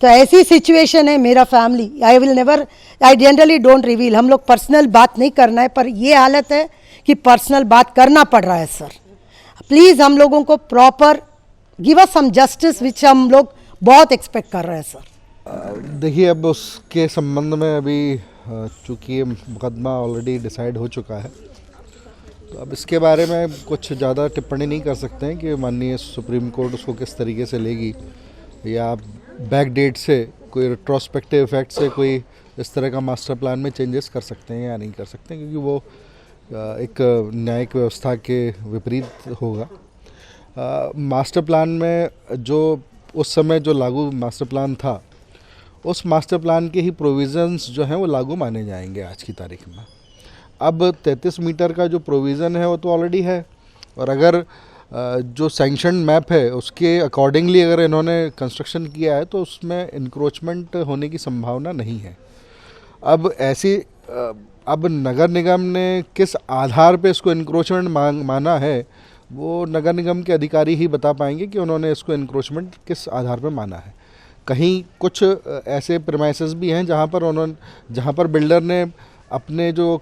तो ऐसी situation है मेरा family. I generally don't reveal, हम लोग पर्सनल बात नहीं करना है, पर ये हालत है कि पर्सनल बात करना पड़ रहा है सर। प्लीज़ हम लोगों को प्रॉपर गिव अस सम जस्टिस, विच हम लोग बहुत एक्सपेक्ट कर रहे हैं सर। देखिए, अब उसके संबंध में अभी चूँकि ये मुकदमा ऑलरेडी डिसाइड हो चुका है, तो अब इसके बारे में कुछ ज़्यादा टिप्पणी नहीं कर सकते हैं कि माननीय सुप्रीम कोर्ट उसको किस तरीके से लेगी, या बैक डेट से कोई रिट्रोस्पेक्टिव इफेक्ट से कोई इस तरह का मास्टर प्लान में चेंजेस कर सकते हैं या नहीं कर सकते हैं, क्योंकि वो एक न्यायिक व्यवस्था के विपरीत होगा। मास्टर प्लान में जो उस समय जो लागू मास्टर प्लान था, उस मास्टर प्लान के ही प्रोविज़न्स जो हैं वो लागू माने जाएंगे आज की तारीख में। अब 33 मीटर का जो प्रोविज़न है वो तो ऑलरेडी है, और अगर जो सैंक्शन मैप है उसके अकॉर्डिंगली अगर इन्होंने कंस्ट्रक्शन किया है तो उसमें इंक्रोचमेंट होने की संभावना नहीं है। अब नगर निगम ने किस आधार पे इसको इंक्रोचमेंट माना है, वो नगर निगम के अधिकारी ही बता पाएंगे कि उन्होंने इसको इंक्रोचमेंट किस आधार पे माना है। कहीं कुछ ऐसे प्रीमाइसेस भी हैं जहाँ पर बिल्डर ने अपने जो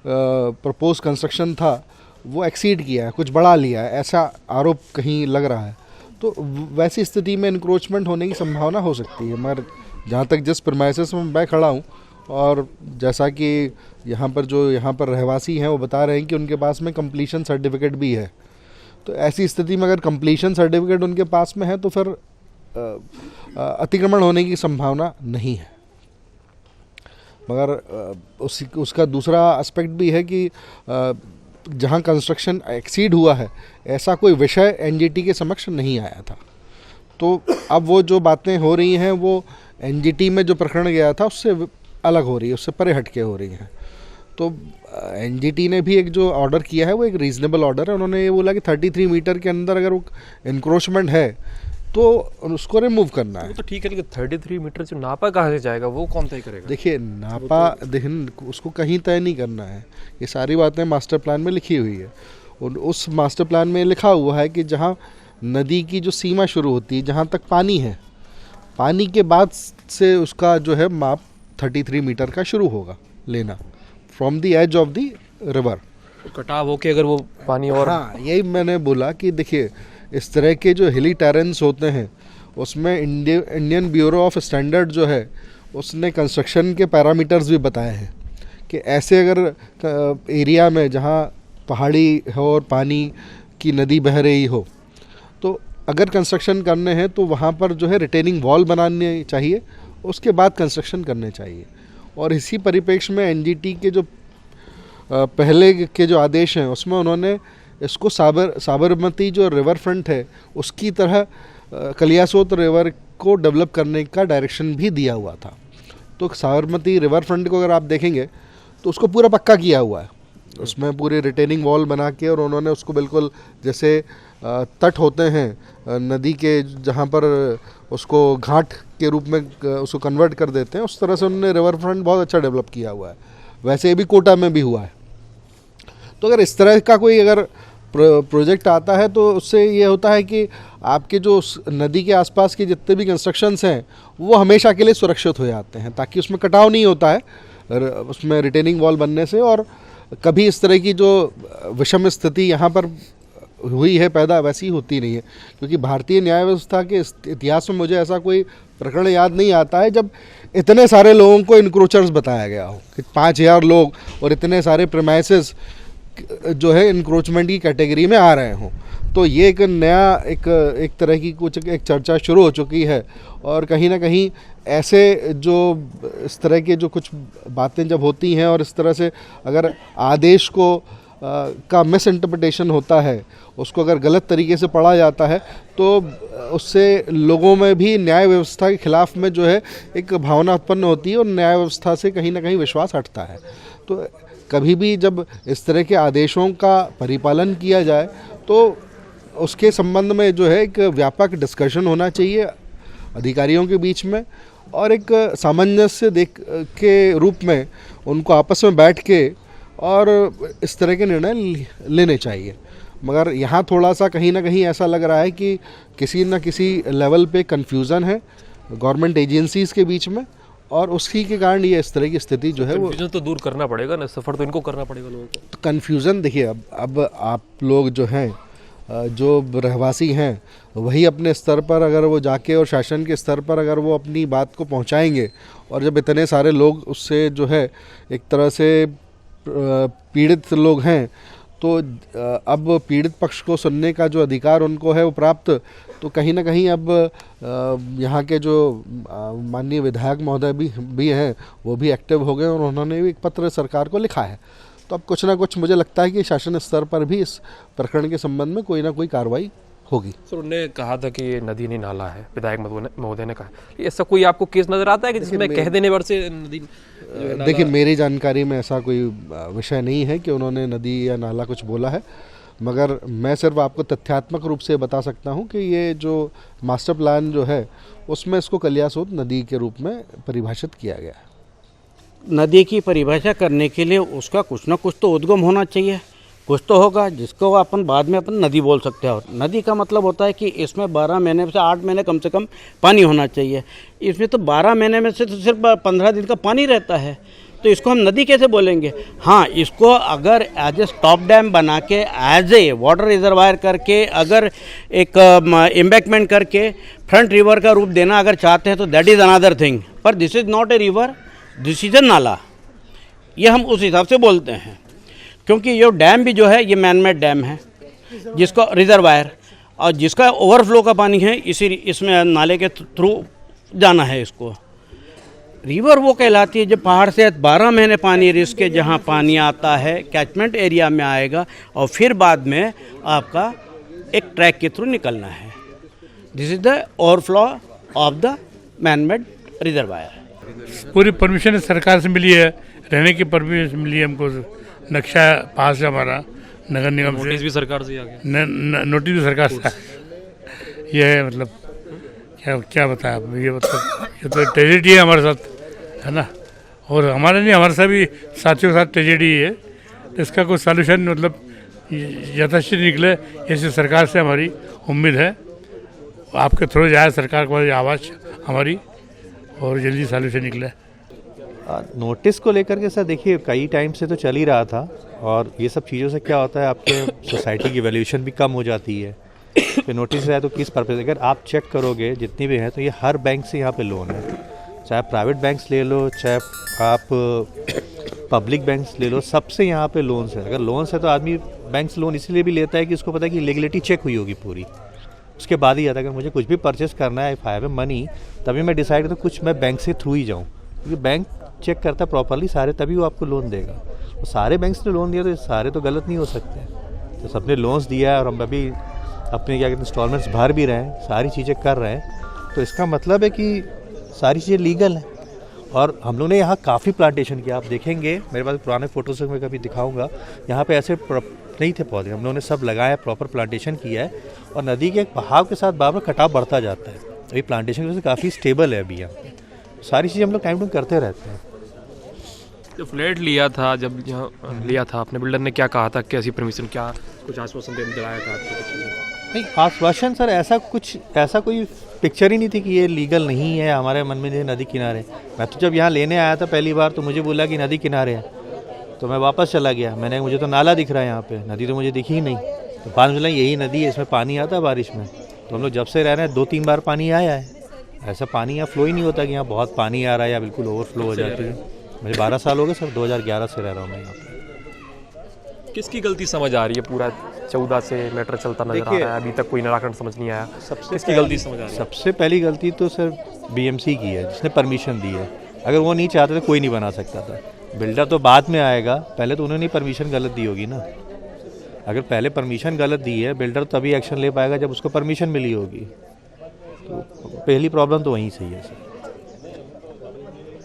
प्रपोज कंस्ट्रक्शन था वो एक्सीड किया है, कुछ बढ़ा लिया है, ऐसा आरोप कहीं लग रहा है। तो वैसी स्थिति में इंक्रोचमेंट होने की संभावना हो सकती है। मगर जहाँ तक जिस प्रीमाइसेस में मैं खड़ा हूँ, और जैसा कि यहाँ पर रहवासी हैं वो बता रहे हैं कि उनके पास में कंप्लीशन सर्टिफिकेट भी है, तो ऐसी स्थिति में अगर कंप्लीशन सर्टिफिकेट उनके पास में है तो फिर अतिक्रमण होने की संभावना नहीं है। मगर उसका दूसरा एस्पेक्ट भी है कि जहाँ कंस्ट्रक्शन एक्सीड हुआ है, ऐसा कोई विषय एनजीटी के समक्ष नहीं आया था। तो अब वो जो बातें हो रही हैं वो एनजीटी में जो प्रकरण गया था उससे अलग हो रही है, उससे परे हटके हो रही हैं। तो एनजीटी ने भी एक जो ऑर्डर किया है वो एक रीज़नेबल ऑर्डर है। उन्होंने ये बोला कि 33 मीटर के अंदर अगर वो इंक्रोचमेंट है तो उसको रिमूव करना है। वो तो ठीक है, लेकिन 33 मीटर जो नापा कहाँ से जाएगा, वो कौन तय करेगा? देखिए नापा देखिए उसको कहीं तय नहीं करना है, ये सारी बातें मास्टर प्लान में लिखी हुई है। और उस मास्टर प्लान में लिखा हुआ है कि जहाँ नदी की जो सीमा शुरू होती है, जहाँ तक पानी है, पानी के बाद से उसका जो है माप 33 मीटर का शुरू होगा लेना, from the edge of the river. कटाव होके अगर वो पानी और, हाँ यही मैंने बोला कि देखिए इस तरह के जो हिली टेरेंस होते हैं उसमें इंडियन ब्यूरो ऑफ स्टैंडर्ड जो है उसने कंस्ट्रक्शन के पैरामीटर्स भी बताए हैं कि ऐसे अगर एरिया में जहाँ पहाड़ी हो और पानी की नदी बह रही हो, तो अगर कंस्ट्रक्शन करने हैं तो वहाँ पर जो है रिटेनिंग वॉल बनाने चाहिए, उसके बाद कंस्ट्रक्शन करने चाहिए। और इसी परिप्रेक्ष्य में एनजीटी के जो पहले के जो आदेश हैं उसमें उन्होंने इसको साबरमती जो रिवर फ्रंट है उसकी तरह कलियासोत रिवर को डेवलप करने का डायरेक्शन भी दिया हुआ था। तो साबरमती रिवर फ्रंट को अगर आप देखेंगे तो उसको पूरा पक्का किया हुआ है, उसमें पूरे रिटेनिंग वॉल बना के, और उन्होंने उसको बिल्कुल जैसे तट होते हैं नदी के जहाँ पर उसको घाट के रूप में उसको कन्वर्ट कर देते हैं, उस तरह से उन्होंने रिवर फ्रंट बहुत अच्छा डेवलप किया हुआ है। वैसे ये भी कोटा में भी हुआ है। तो अगर इस तरह का कोई अगर प्रोजेक्ट आता है तो उससे ये होता है कि आपके जो नदी के आसपास के जितने भी कंस्ट्रक्शंस हैं वो हमेशा के लिए सुरक्षित हो जाते हैं, ताकि उसमें कटाव नहीं होता है उसमें रिटेनिंग वॉल बनने से, और कभी इस तरह की जो विषम स्थिति यहाँ पर हुई है पैदा वैसी होती नहीं है। क्योंकि भारतीय न्याय व्यवस्था के इतिहास में मुझे ऐसा कोई प्रकरण याद नहीं आता है जब इतने सारे लोगों को इनक्रोचर्स बताया गया हो कि 5000 लोग और इतने सारे प्रेमाइसेस जो है इनक्रोचमेंट की कैटेगरी में आ रहे हों। तो ये एक नया एक तरह की कुछ एक चर्चा शुरू हो चुकी है, और कहीं ना कहीं ऐसे जो इस तरह के जो कुछ बातें जब होती हैं और इस तरह से अगर आदेश को का मिस इंटरप्रिटेशन होता है, उसको अगर गलत तरीके से पढ़ा जाता है, तो उससे लोगों में भी न्याय व्यवस्था के खिलाफ में जो है एक भावना उत्पन्न होती है और न्याय व्यवस्था से कहीं ना कहीं विश्वास हटता है। तो कभी भी जब इस तरह के आदेशों का परिपालन किया जाए तो उसके संबंध में जो है एक व्यापक डिस्कशन होना चाहिए अधिकारियों के बीच में, और एक सामंजस्य देख के रूप में उनको आपस में बैठ के और इस तरह के निर्णय लेने चाहिए। मगर यहाँ थोड़ा सा कहीं ना कहीं ऐसा लग रहा है कि किसी न किसी लेवल पे कन्फ्यूज़न है गवर्नमेंट एजेंसीज़ के बीच में, और उसी के कारण ये इस तरह की स्थिति जो है वो तो दूर करना पड़ेगा ना, सफ़र तो इनको करना पड़ेगा लोगों को। तो कन्फ्यूज़न देखिए, अब आप लोग जो हैं जो रहवासी हैं वही अपने स्तर पर अगर वो जाके और शासन के स्तर पर अगर वो अपनी बात को पहुंचाएंगे, और जब इतने सारे लोग उससे जो है एक तरह से पीड़ित लोग हैं, तो अब पीड़ित पक्ष को सुनने का जो अधिकार उनको है वो प्राप्त, तो कहीं ना कहीं अब यहाँ के जो माननीय विधायक महोदय भी हैं वो भी एक्टिव हो गए और उन्होंने भी एक पत्र सरकार को लिखा है। तो अब कुछ ना कुछ मुझे लगता है कि शासन स्तर पर भी इस प्रकरण के संबंध में कोई ना कोई कार्रवाई होगी। सर उन्होंने कहा था कि ये नदी नहीं नाला है, विधायक महोदय ने कहा, ऐसा कोई आपको केस नज़र आता है कि जिसमें कह देने पर से नदी? देखिए मेरी जानकारी में ऐसा कोई विषय नहीं है कि उन्होंने नदी या नाला कुछ बोला है, मगर मैं सिर्फ आपको तथ्यात्मक रूप से बता सकता हूं कि ये जो मास्टर प्लान जो है उसमें इसको कलियासोत नदी के रूप में परिभाषित किया गया है। नदी की परिभाषा करने के लिए उसका कुछ ना कुछ तो उद्गम होना चाहिए, कुछ तो होगा जिसको अपन बाद में अपन नदी बोल सकते हैं। नदी का मतलब होता है कि इसमें 12 महीने से 8 महीने कम से कम पानी होना चाहिए। इसमें तो 12 महीने में से तो सिर्फ 15 दिन का पानी रहता है, तो इसको हम नदी कैसे बोलेंगे? हाँ, इसको अगर एज ए स्टॉप डैम बना के एज ए वाटर रिजर्वायर करके अगर एक एम्बैकमेंट करके फ्रंट रिवर का रूप देना अगर चाहते हैं तो दैट इज़ अनदर थिंग, पर this is not a river, this is a नाला। ये हम उस हिसाब से बोलते हैं, क्योंकि ये डैम भी जो है ये मैन मेड डैम है जिसको रिजर्वायर, और जिसका ओवरफ्लो का पानी है इसमें नाले के थ्रू जाना है। इसको रिवर वो कहलाती है जब पहाड़ से 12 महीने पानी रिस्क के जहाँ पानी आता है कैचमेंट एरिया में आएगा और फिर बाद में आपका एक ट्रैक के थ्रू निकलना है। This is the overflow of the man made reservoir. पूरी परमिशन सरकार से मिली है, रहने की परमिशन मिली है हमको, नक्शा पास है हमारा नगर निगम से, नोटिस भी सरकार से आ गया, नोटिस भी सरकार से। ये है मतलब क्या बताया अब, ये मतलब ये तो ट्रेजेडी है हमारे साथ, है ना। और हमारे नहीं, हमारे साथ भी साथियों के साथ ट्रेजेडी है। तो इसका कोई सॉल्यूशन मतलब यथाशीघ्र निकले, ऐसी सरकार से हमारी उम्मीद है। आपके थ्रू जाए सरकार को आवाज़ हमारी, और जल्दी सॉल्यूशन निकले। नोटिस को लेकर के सर देखिए कई टाइम से तो चल ही रहा था, और ये सब चीज़ों से क्या होता है, आपके सोसाइटी की वैल्यूएशन भी कम हो जाती है। कि नोटिस है तो किस पर्पज़, अगर आप चेक करोगे जितनी भी हैं तो ये हर बैंक से यहाँ पे लोन है, चाहे प्राइवेट बैंक्स ले लो, चाहे आप पब्लिक बैंक्स ले लो, सबसे यहाँ पे लोन्स है। अगर लोन्स है तो आदमी बैंक से लोन इसलिए भी लेता है कि उसको पता है कि लीगलिटी चेक हुई होगी पूरी, उसके बाद ही आता है। अगर मुझे कुछ भी परचेस करना है, इफ़ आई हैव मनी, तभी मैं डिसाइड तो कुछ मैं बैंक से थ्रू ही जाऊँ, क्योंकि बैंक चेक करता है प्रॉपरली सारे, तभी वो आपको लोन देगा। तो सारे बैंक्स ने लोन दिया तो सारे तो गलत नहीं हो सकते। तो सबने लोन्स दिया है और हम अभी अपने क्या कहते हैं इंस्टॉलमेंट्स भर भी रहे हैं, सारी चीज़ें कर रहे हैं, तो इसका मतलब है कि सारी चीज़ें लीगल हैं। और हम लोग ने यहाँ काफ़ी प्लांटेशन किया, आप देखेंगे मेरे पास पुराने फ़ोटोज़ से मैं कभी दिखाऊंगा, यहाँ पे ऐसे नहीं थे पौधे, हम लोगों ने सब लगाया, प्रॉपर प्लांटेशन किया है। और नदी के बहाव के साथ बार बार कटाव बढ़ता जाता है, अभी प्लांटेशन की वजह से काफ़ी स्टेबल है अभी यहाँ पे। सारी चीज़ें हम लोग टाइम टू करते रहते हैं। जो फ्लैट लिया था, जब यहाँ लिया था अपने बिल्डर ने क्या कहा था, कैसी परमिशन, क्या कुछ आश्वासन दिलाया था आपको? नहीं आश्वासन सर ऐसा कोई पिक्चर ही नहीं थी कि ये लीगल नहीं है हमारे मन में। जो नदी किनारे, मैं तो जब यहाँ लेने आया था पहली बार तो मुझे बोला कि नदी किनारे है, तो मैं वापस चला गया। मैंने मुझे तो नाला दिख रहा है यहाँ पे, नदी तो मुझे दिखी ही नहीं। तो बाद में बोला यही नदी है, इसमें पानी आता है बारिश में। तो हम लोग जब से रह रहे हैं 2-3 बार पानी आया है, ऐसा पानी यहाँ फ्लो ही नहीं होता कि यहाँ बहुत पानी आ रहा है या बिल्कुल ओवरफ्लो हो जाती है। मुझे 12 साल हो गए सर, 2011 से रह रहा हूँ मैं यहाँ पे। किसकी गलती समझ आ रही है? पूरा 14 से मैटर चलता नजर आ रहा है, अभी तक कोई निराकरण समझ नहीं आया। किसकी गलती समझ आ रही है? सबसे पहली गलती तो सर बीएमसी की है, जिसने परमिशन दी है। अगर वो नहीं चाहते तो कोई नहीं बना सकता था। बिल्डर तो बाद में आएगा, पहले तो उन्होंने परमिशन गलत दी होगी ना। अगर पहले परमिशन गलत दी है, बिल्डर तभी एक्शन ले पाएगा जब उसको परमिशन मिली होगी। तो पहली प्रॉब्लम तो वहीं से ही है सर।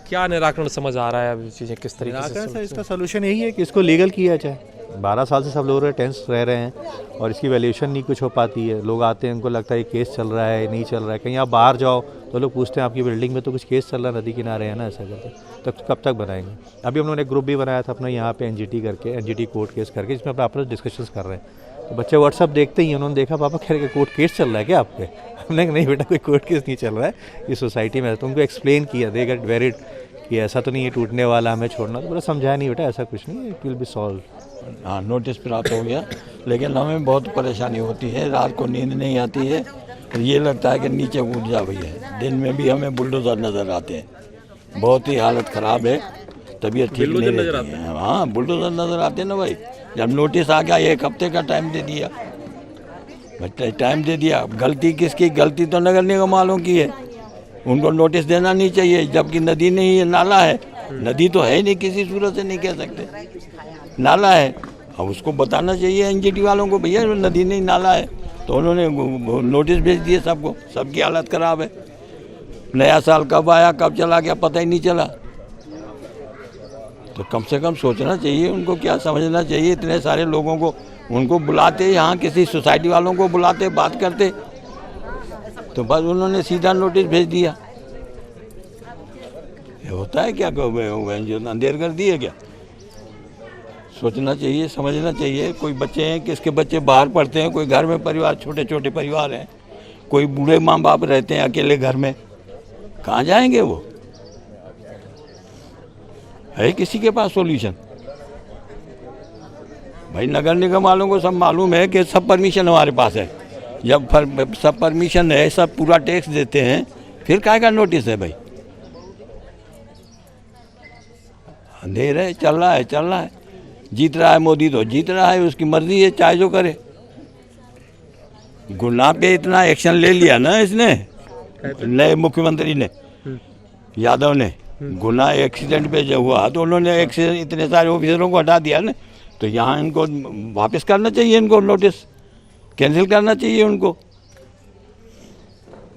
क्या निराकरण समझ आ रहा है? अभी चीज़ें किस तरीके से? सर इसका सोल्यूशन यही है कि इसको लीगल किया जाए। 12 साल से सब लोग टेंस रह रहे हैं और इसकी वैल्यूएशन नहीं कुछ हो पाती है। लोग आते हैं, उनको लगता है केस चल रहा है, नहीं चल रहा है। कहीं आप बाहर जाओ तो लोग पूछते हैं आपकी बिल्डिंग में तो कुछ केस चल रहा है, नदी किनारे है ना, ऐसा करते। तो कब तक बनाएंगे? अभी हम लोगों ने एक ग्रुप भी बनाया था अपना यहाँ पे एनजीटी करके, एनजीटी कोर्ट केस करके, जिसमें अपना आपस डिस्कशंस कर रहे हैं। तो बच्चे व्हाट्सअप देखते ही उन्होंने देखा पापा कह रहे कोर्ट केस चल रहा है क्या आपके? हमने कहा नहीं बेटा कोई कोर्ट केस नहीं चल रहा है, ये सोसाइटी में। तो उनको एक्सप्लेन किया, दे गेट वेरिड कि ऐसा तो नहीं है टूटने वाला हमें छोड़ना। तो बोला समझाया नहीं बेटा ऐसा कुछ नहीं है, इट विल बी सॉल्व। हाँ नोटिस प्राप्त हो गया, लेकिन हमें बहुत परेशानी होती है। रात को नींद नहीं आती है, ये लगता है कि नीचे कूद जा भैया। दिन में भी हमें बुलडोजर नज़र आते हैं, बहुत ही हालत ख़राब है, तबीयत ठीक नहीं रहती है। हाँ बुलडोजर नज़र आते हैं ना भाई। जब नोटिस आ गया 1 हफ्ते का टाइम दे दिया, टाइम दे दिया। गलती किसकी? गलती तो नगर निगम वालों की है, उनको नोटिस देना नहीं चाहिए। जबकि नदी नहीं है, नाला है। नदी तो है ही नहीं, किसी सूरत से नहीं कह सकते, नाला है। अब उसको बताना चाहिए एनजीटी वालों को, भैया नदी नहीं नाला है। तो उन्होंने नोटिस भेज दिए सबको, सबकी हालत ख़राब है। नया साल कब आया कब चला गया पता ही नहीं चला। तो कम से कम सोचना चाहिए उनको, क्या समझना चाहिए। इतने सारे लोगों को उनको बुलाते, यहाँ किसी सोसाइटी वालों को बुलाते, बात करते, तो बस उन्होंने सीधा नोटिस भेज दिया। ये होता है क्या? अंधेर कर दिए क्या? सोचना चाहिए, समझना चाहिए। कोई बच्चे हैं, किसके बच्चे बाहर पढ़ते हैं, कोई घर में परिवार, छोटे छोटे परिवार हैं, कोई बूढ़े माँ बाप रहते हैं अकेले घर में, कहाँ जाएंगे वो? है किसी के पास सॉल्यूशन? भाई नगर निगम वालों को सब मालूम है कि सब परमिशन हमारे पास है। जब सब परमिशन है, सब पूरा टैक्स देते हैं, फिर काहे का नोटिस है भाई? अंधेर है, चल रहा है। जीत रहा है मोदी, तो जीत रहा है, उसकी मर्जी है, चाहे जो करे। गुना पे इतना एक्शन ले लिया ना इसने, नए मुख्यमंत्री ने, यादव ने। गुना एक्सीडेंट पे जो हुआ तो उन्होंने इतने सारे ऑफिसरों को हटा दिया ना। तो यहाँ इनको वापस करना चाहिए, इनको नोटिस कैंसिल करना चाहिए उनको।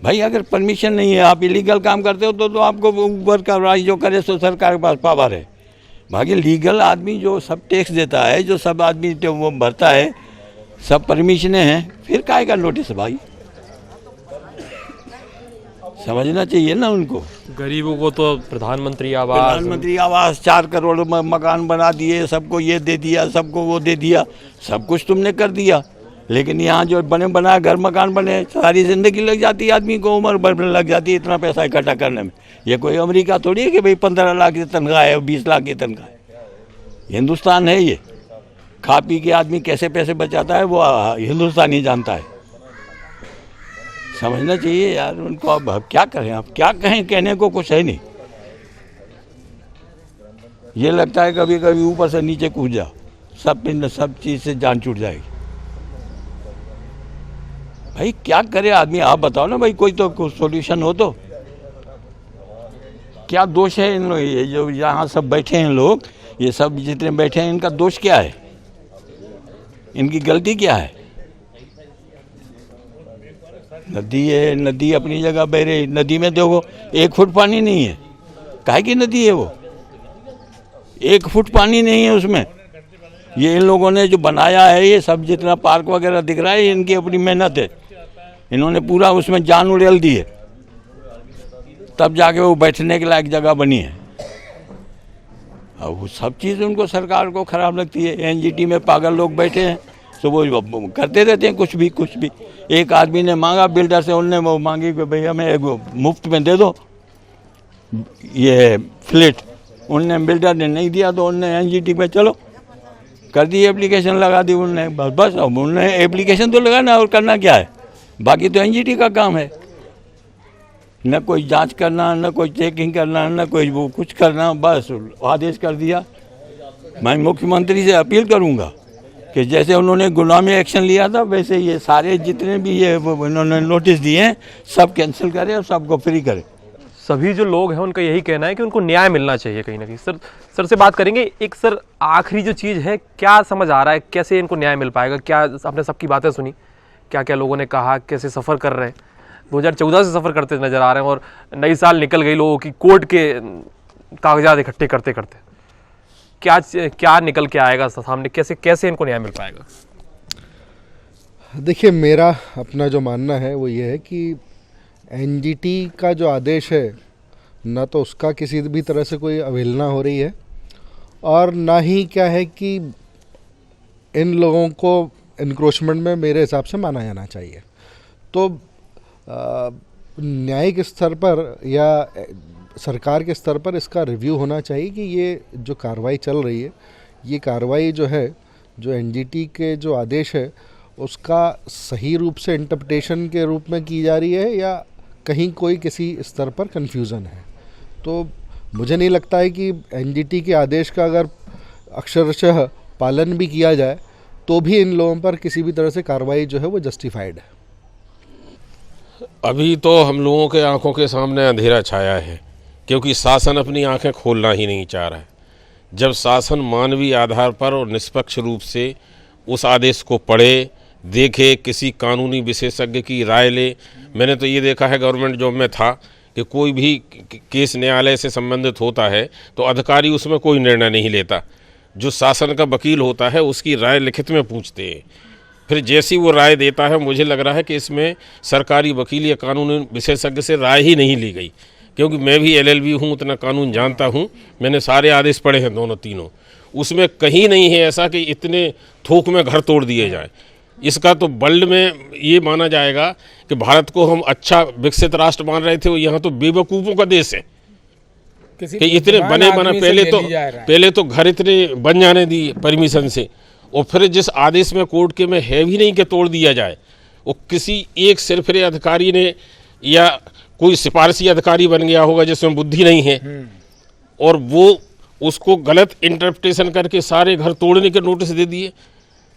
भाई अगर परमिशन नहीं है, आप इलीगल काम करते हो तो आपको ऊपर का राज जो करे सो सरकार के पास पावर है। बाकी लीगल आदमी जो सब टैक्स देता है, जो सब आदमी जो वो भरता है, सब परमिशनें हैं, फिर काहे का नोटिस है भाई? समझना चाहिए ना उनको। गरीबों को तो प्रधानमंत्री आवास 4 करोड़ मकान बना दिए, सबको ये दे दिया, सबको वो दे दिया, सब कुछ तुमने कर दिया। लेकिन यहाँ जो बने बनाए घर मकान बने, सारी ज़िंदगी लग जाती है, आदमी को उम्र भर लग जाती है इतना पैसा इकट्ठा करने में। ये कोई अमेरिका थोड़ी है कि भाई 15 लाख की तनख्वाह है, 20 लाख की तनख्वाह है। हिंदुस्तान है ये। खा पी के आदमी कैसे पैसे बचाता है वो हिंदुस्तान ही जानता है। समझना चाहिए यार उनको। अब क्या करें, आप क्या कहें, कहने को कुछ है नहीं। ये लगता है कभी कभी ऊपर से नीचे कूद जाओ, सब चीज़ से जान छूट जाएगी। भाई क्या करे आदमी, आप बताओ ना भाई, कोई तो सॉल्यूशन हो तो। क्या दोष है इन लोग, ये जो यहाँ सब बैठे हैं लोग, ये सब जितने बैठे हैं, इनका दोष क्या है, इनकी गलती क्या है? नदी है, नदी अपनी जगह बह रही, नदी में देखो 1 फुट पानी नहीं है। काहे की नदी है वो? 1 फुट पानी नहीं है उसमें। ये इन लोगों ने जो बनाया है, ये सब जितना पार्क वगैरह दिख रहा है, इनकी अपनी मेहनत है। इन्होंने पूरा उसमें जान उड़ेल दी है, तब जाके वो बैठने के लायक जगह बनी है। अब वो सब चीज़ उनको, सरकार को ख़राब लगती है। एनजीटी में पागल लोग बैठे हैं, तो वो करते रहते हैं कुछ भी। एक आदमी ने मांगा बिल्डर से, उनने वो मांगी कि भाई हमें मुफ्त में दे दो ये फ्लैट। उनने, बिल्डर ने नहीं दिया, तो उनने एनजीटी में चलो कर दी, एप्लीकेशन लगा दी उनने। बस अब उनने एप्लीकेशन तो लगाना, और करना क्या है? बाकी तो एनजीटी का काम है, न कोई जांच करना, न कोई चेकिंग करना, न कोई वो कुछ करना। बस आदेश कर दिया। मैं मुख्यमंत्री से अपील करूंगा कि जैसे उन्होंने गुलामी एक्शन लिया था, वैसे ये सारे जितने भी ये उन्होंने नोटिस दिए हैं, सब कैंसिल करें और सबको फ्री करें। सभी जो लोग हैं उनका यही कहना है कि उनको न्याय मिलना चाहिए कहीं ना कहीं। सर से बात करेंगे। एक सर आखिरी जो चीज़ है, क्या समझ आ रहा है, कैसे इनको न्याय मिल पाएगा? क्या आपने सबकी बातें सुनी, क्या क्या लोगों ने कहा, कैसे सफ़र कर रहे हैं? 2014 से सफ़र करते नज़र आ रहे हैं और नई साल निकल गई, लोगों की कोर्ट के कागजात इकट्ठे करते करते क्या निकल के आएगा सामने? कैसे इनको न्याय मिल पाएगा? देखिए, मेरा अपना जो मानना है वो ये है कि एनजीटी का जो आदेश है, ना तो उसका किसी भी तरह से कोई अवहेलना हो रही है, और ना ही क्या है कि इन लोगों को इनक्रोचमेंट में मेरे हिसाब से माना जाना चाहिए। तो न्यायिक स्तर पर या सरकार के स्तर पर इसका रिव्यू होना चाहिए कि ये जो कार्रवाई चल रही है, ये कार्रवाई जो है, जो एनजीटी के जो आदेश है, उसका सही रूप से इंटरप्रिटेशन के रूप में की जा रही है या कहीं कोई किसी स्तर पर कन्फ्यूज़न है। तो मुझे नहीं लगता है कि एनजीटी के आदेश का अगर अक्षरशः पालन भी किया जाए तो भी इन लोगों पर किसी भी तरह से कार्रवाई जो है वो जस्टिफाइड है। अभी तो हम लोगों के आंखों के सामने अंधेरा छाया है, क्योंकि शासन अपनी आंखें खोलना ही नहीं चाह रहा है। जब शासन मानवीय आधार पर और निष्पक्ष रूप से उस आदेश को पढ़े, देखे, किसी कानूनी विशेषज्ञ की राय ले। मैंने तो ये देखा है, गवर्नमेंट जॉब में था कि कोई भी केस न्यायालय से संबंधित होता है तो अधिकारी उसमें कोई निर्णय नहीं लेता। जो शासन का वकील होता है उसकी राय लिखित में पूछते हैं, फिर जैसी वो राय देता है। मुझे लग रहा है कि इसमें सरकारी वकील या कानूनी विशेषज्ञ से राय ही नहीं ली गई, क्योंकि मैं भी LLB हूँ, उतना कानून जानता हूँ। मैंने सारे आदेश पढ़े हैं, दोनों तीनों। उसमें कहीं नहीं है ऐसा कि इतने थोक में घर तोड़ दिए जाए। इसका तो वर्ल्ड में ये माना जाएगा कि भारत को हम अच्छा विकसित राष्ट्र मान रहे थे, वो यहाँ तो बेवकूफ़ों का देश है कि इतने बने पहले तो घर इतने बन जाने दिए परमिशन से, और फिर जिस आदेश में कोर्ट के में है भी नहीं कि तोड़ दिया जाए, वो किसी एक सिरफिरे अधिकारी ने या कोई सिफारशी अधिकारी बन गया होगा जिसमें बुद्धि नहीं है, और वो उसको गलत इंटरप्रिटेशन करके सारे घर तोड़ने के नोटिस दे दिए।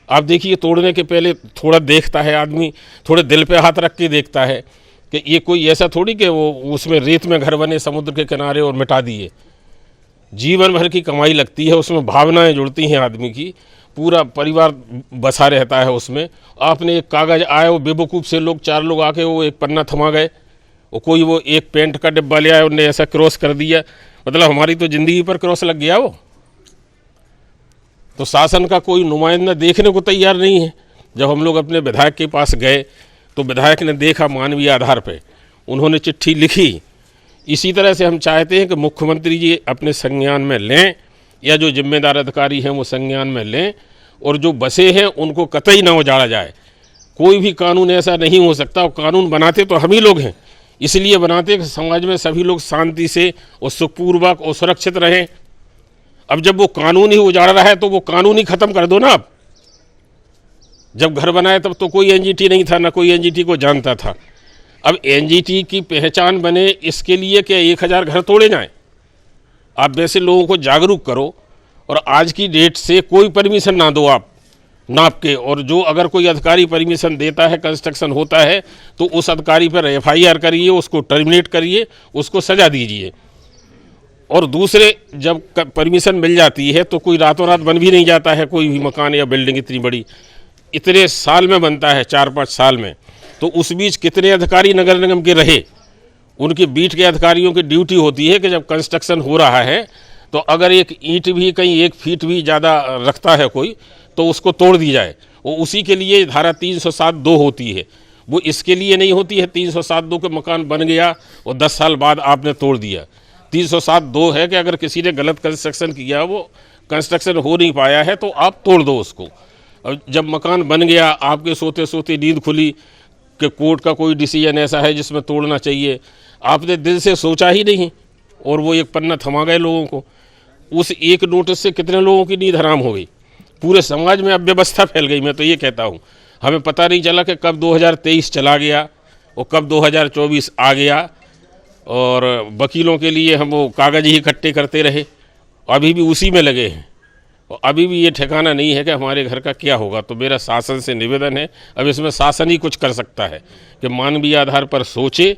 आप देखिए, तोड़ने के पहले थोड़ा देखता है आदमी, थोड़े दिल पे हाथ रख के देखता है कि ये कोई ऐसा थोड़ी कि वो उसमें रेत में घर बने समुद्र के किनारे और मिटा दिए। जीवन भर की कमाई लगती है, उसमें भावनाएं जुड़ती हैं आदमी की, पूरा परिवार बसा रहता है उसमें। आपने एक कागज़ आया, वो बेवकूफ़ से लोग 4 लोग आके वो एक पन्ना थमा गए, वो कोई वो एक पेंट का डिब्बा ले आया, उनने ऐसा क्रॉस कर दिया, मतलब हमारी तो ज़िंदगी पर क्रॉस लग गया वो। तो शासन का कोई नुमाइंदा देखने को तैयार नहीं है। जब हम लोग अपने विधायक के पास गए तो विधायक ने देखा मानवीय आधार पे, उन्होंने चिट्ठी लिखी। इसी तरह से हम चाहते हैं कि मुख्यमंत्री जी अपने संज्ञान में लें या जो जिम्मेदार अधिकारी हैं वो संज्ञान में लें, और जो बसे हैं उनको कतई न उजाड़ा जाए। कोई भी कानून ऐसा नहीं हो सकता, कानून बनाते तो हम ही लोग हैं, इसलिए बनाते कि समाज में सभी लोग शांति से और सुखपूर्वक और सुरक्षित रहें। अब जब वो कानून ही उजाड़ रहा है तो वो कानून ही ख़त्म कर दो ना। अब जब घर बनाए तब तो कोई एनजीटी नहीं था, ना कोई एनजीटी को जानता था। अब एनजीटी की पहचान बने इसके लिए क्या 1000 घर तोड़े जाएं? आप वैसे लोगों को जागरूक करो, और आज की डेट से कोई परमिशन ना दो आप नाप के, और जो अगर कोई अधिकारी परमिशन देता है, कंस्ट्रक्शन होता है, तो उस अधिकारी पर एफआईआर करिए, उसको टर्मिनेट करिए, उसको सज़ा दीजिए। और दूसरे, जब परमिशन मिल जाती है तो कोई रातों रात बन भी नहीं जाता है कोई भी मकान या बिल्डिंग इतनी बड़ी, इतने साल में बनता है, 4-5 साल में। तो उस बीच कितने अधिकारी नगर निगम के रहे, उनके बीट के अधिकारियों की ड्यूटी होती है कि जब कंस्ट्रक्शन हो रहा है तो अगर एक ईंट भी कहीं 1 फीट भी ज़्यादा रखता है कोई, तो उसको तोड़ दी जाए। वो उसी के लिए धारा 307(2) होती है, वो इसके लिए नहीं होती है। 307(2) के मकान बन गया और 10 साल बाद आपने तोड़ दिया। 307(2) है कि अगर किसी ने गलत कंस्ट्रक्शन किया, वो कंस्ट्रक्शन हो नहीं पाया है, तो आप तोड़ दो उसको। और जब मकान बन गया, आपके सोते सोते नींद खुली कि कोर्ट का कोई डिसीजन ऐसा है जिसमें तोड़ना चाहिए, आपने दिल से सोचा ही नहीं और वो एक पन्ना थमा गए लोगों को। उस एक नोटिस से कितने लोगों की नींद हराम हो गई, पूरे समाज में अव्यवस्था फैल गई। मैं तो ये कहता हूँ, हमें पता नहीं चला कि कब 2023 चला गया और कब 2024 आ गया, और वकीलों के लिए हम वो कागज़ ही इकट्ठे करते रहे, अभी भी उसी में लगे हैं, और अभी भी ये ठिकाना नहीं है कि हमारे घर का क्या होगा। तो मेरा शासन से निवेदन है, अब इसमें शासन ही कुछ कर सकता है कि मानवीय आधार पर सोचे,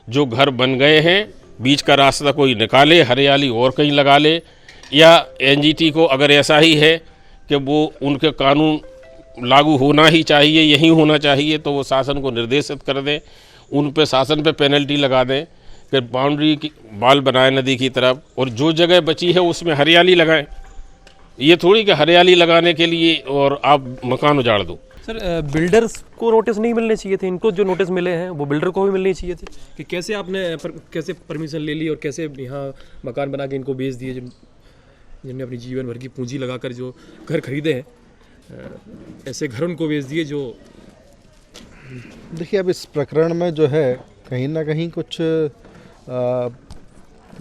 जो घर बन गए हैं बीच का रास्ता कोई निकाले, हरियाली और कहीं लगा ले, या एनजीटी को अगर ऐसा ही है कि वो उनके कानून लागू होना ही चाहिए, यही होना चाहिए, तो वो शासन को निर्देशित कर दें, उन पे शासन पे पेनल्टी लगा दें कि बाउंड्री की बाल बनाए नदी की तरफ, और जो जगह बची है उसमें हरियाली लगाएं। ये थोड़ी कि हरियाली लगाने के लिए और आप मकान उजाड़ दो। सर, बिल्डर्स को नोटिस नहीं मिलने चाहिए थे? इनको जो नोटिस मिले हैं वो बिल्डर को भी मिलने चाहिए थे कि कैसे आपने कैसे परमिशन ले ली और कैसे यहाँ मकान बना के इनको बेच दिए, जिन्होंने अपनी जीवन भर की पूंजी लगाकर जो घर खरीदे हैं, ऐसे घर उनको बेच दिए। जो देखिए, अब इस प्रकरण में जो है कहीं ना कहीं कुछ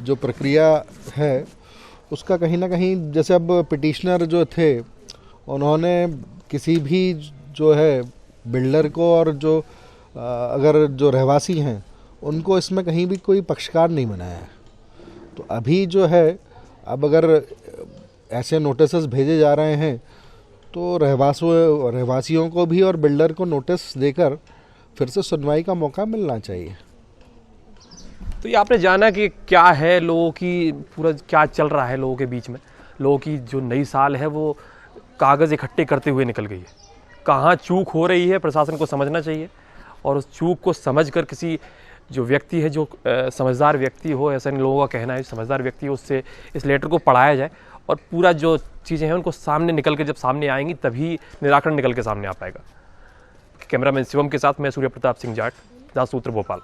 जो प्रक्रिया है उसका कहीं ना कहीं, जैसे अब पिटिशनर जो थे उन्होंने किसी भी जो है बिल्डर को और जो अगर जो रहवासी हैं उनको इसमें कहीं भी कोई पक्षकार नहीं बनाया है। तो अभी जो है, अब अगर ऐसे नोटिस भेजे जा रहे हैं तो रहवासियों को भी और बिल्डर को नोटिस देकर फिर से सुनवाई का मौका मिलना चाहिए। तो ये आपने जाना कि क्या है लोगों की, पूरा क्या चल रहा है लोगों के बीच में। लोगों की जो नई साल है वो कागज़ इकट्ठे करते हुए निकल गई है। कहाँ चूक हो रही है प्रशासन को समझना चाहिए, और उस चूक को समझकर किसी जो व्यक्ति है, जो समझदार व्यक्ति हो, ऐसा इन लोगों का कहना है, समझदार व्यक्ति हो, उससे इस लेटर को पढ़ाया जाए, और पूरा जो चीज़ें हैं उनको सामने निकल के, जब सामने आएंगी तभी निराकरण निकल के सामने आ पाएगा। कैमरामैन शिवम के साथ मैं सूर्य प्रताप सिंह जाट, दास सूत्र, भोपाल।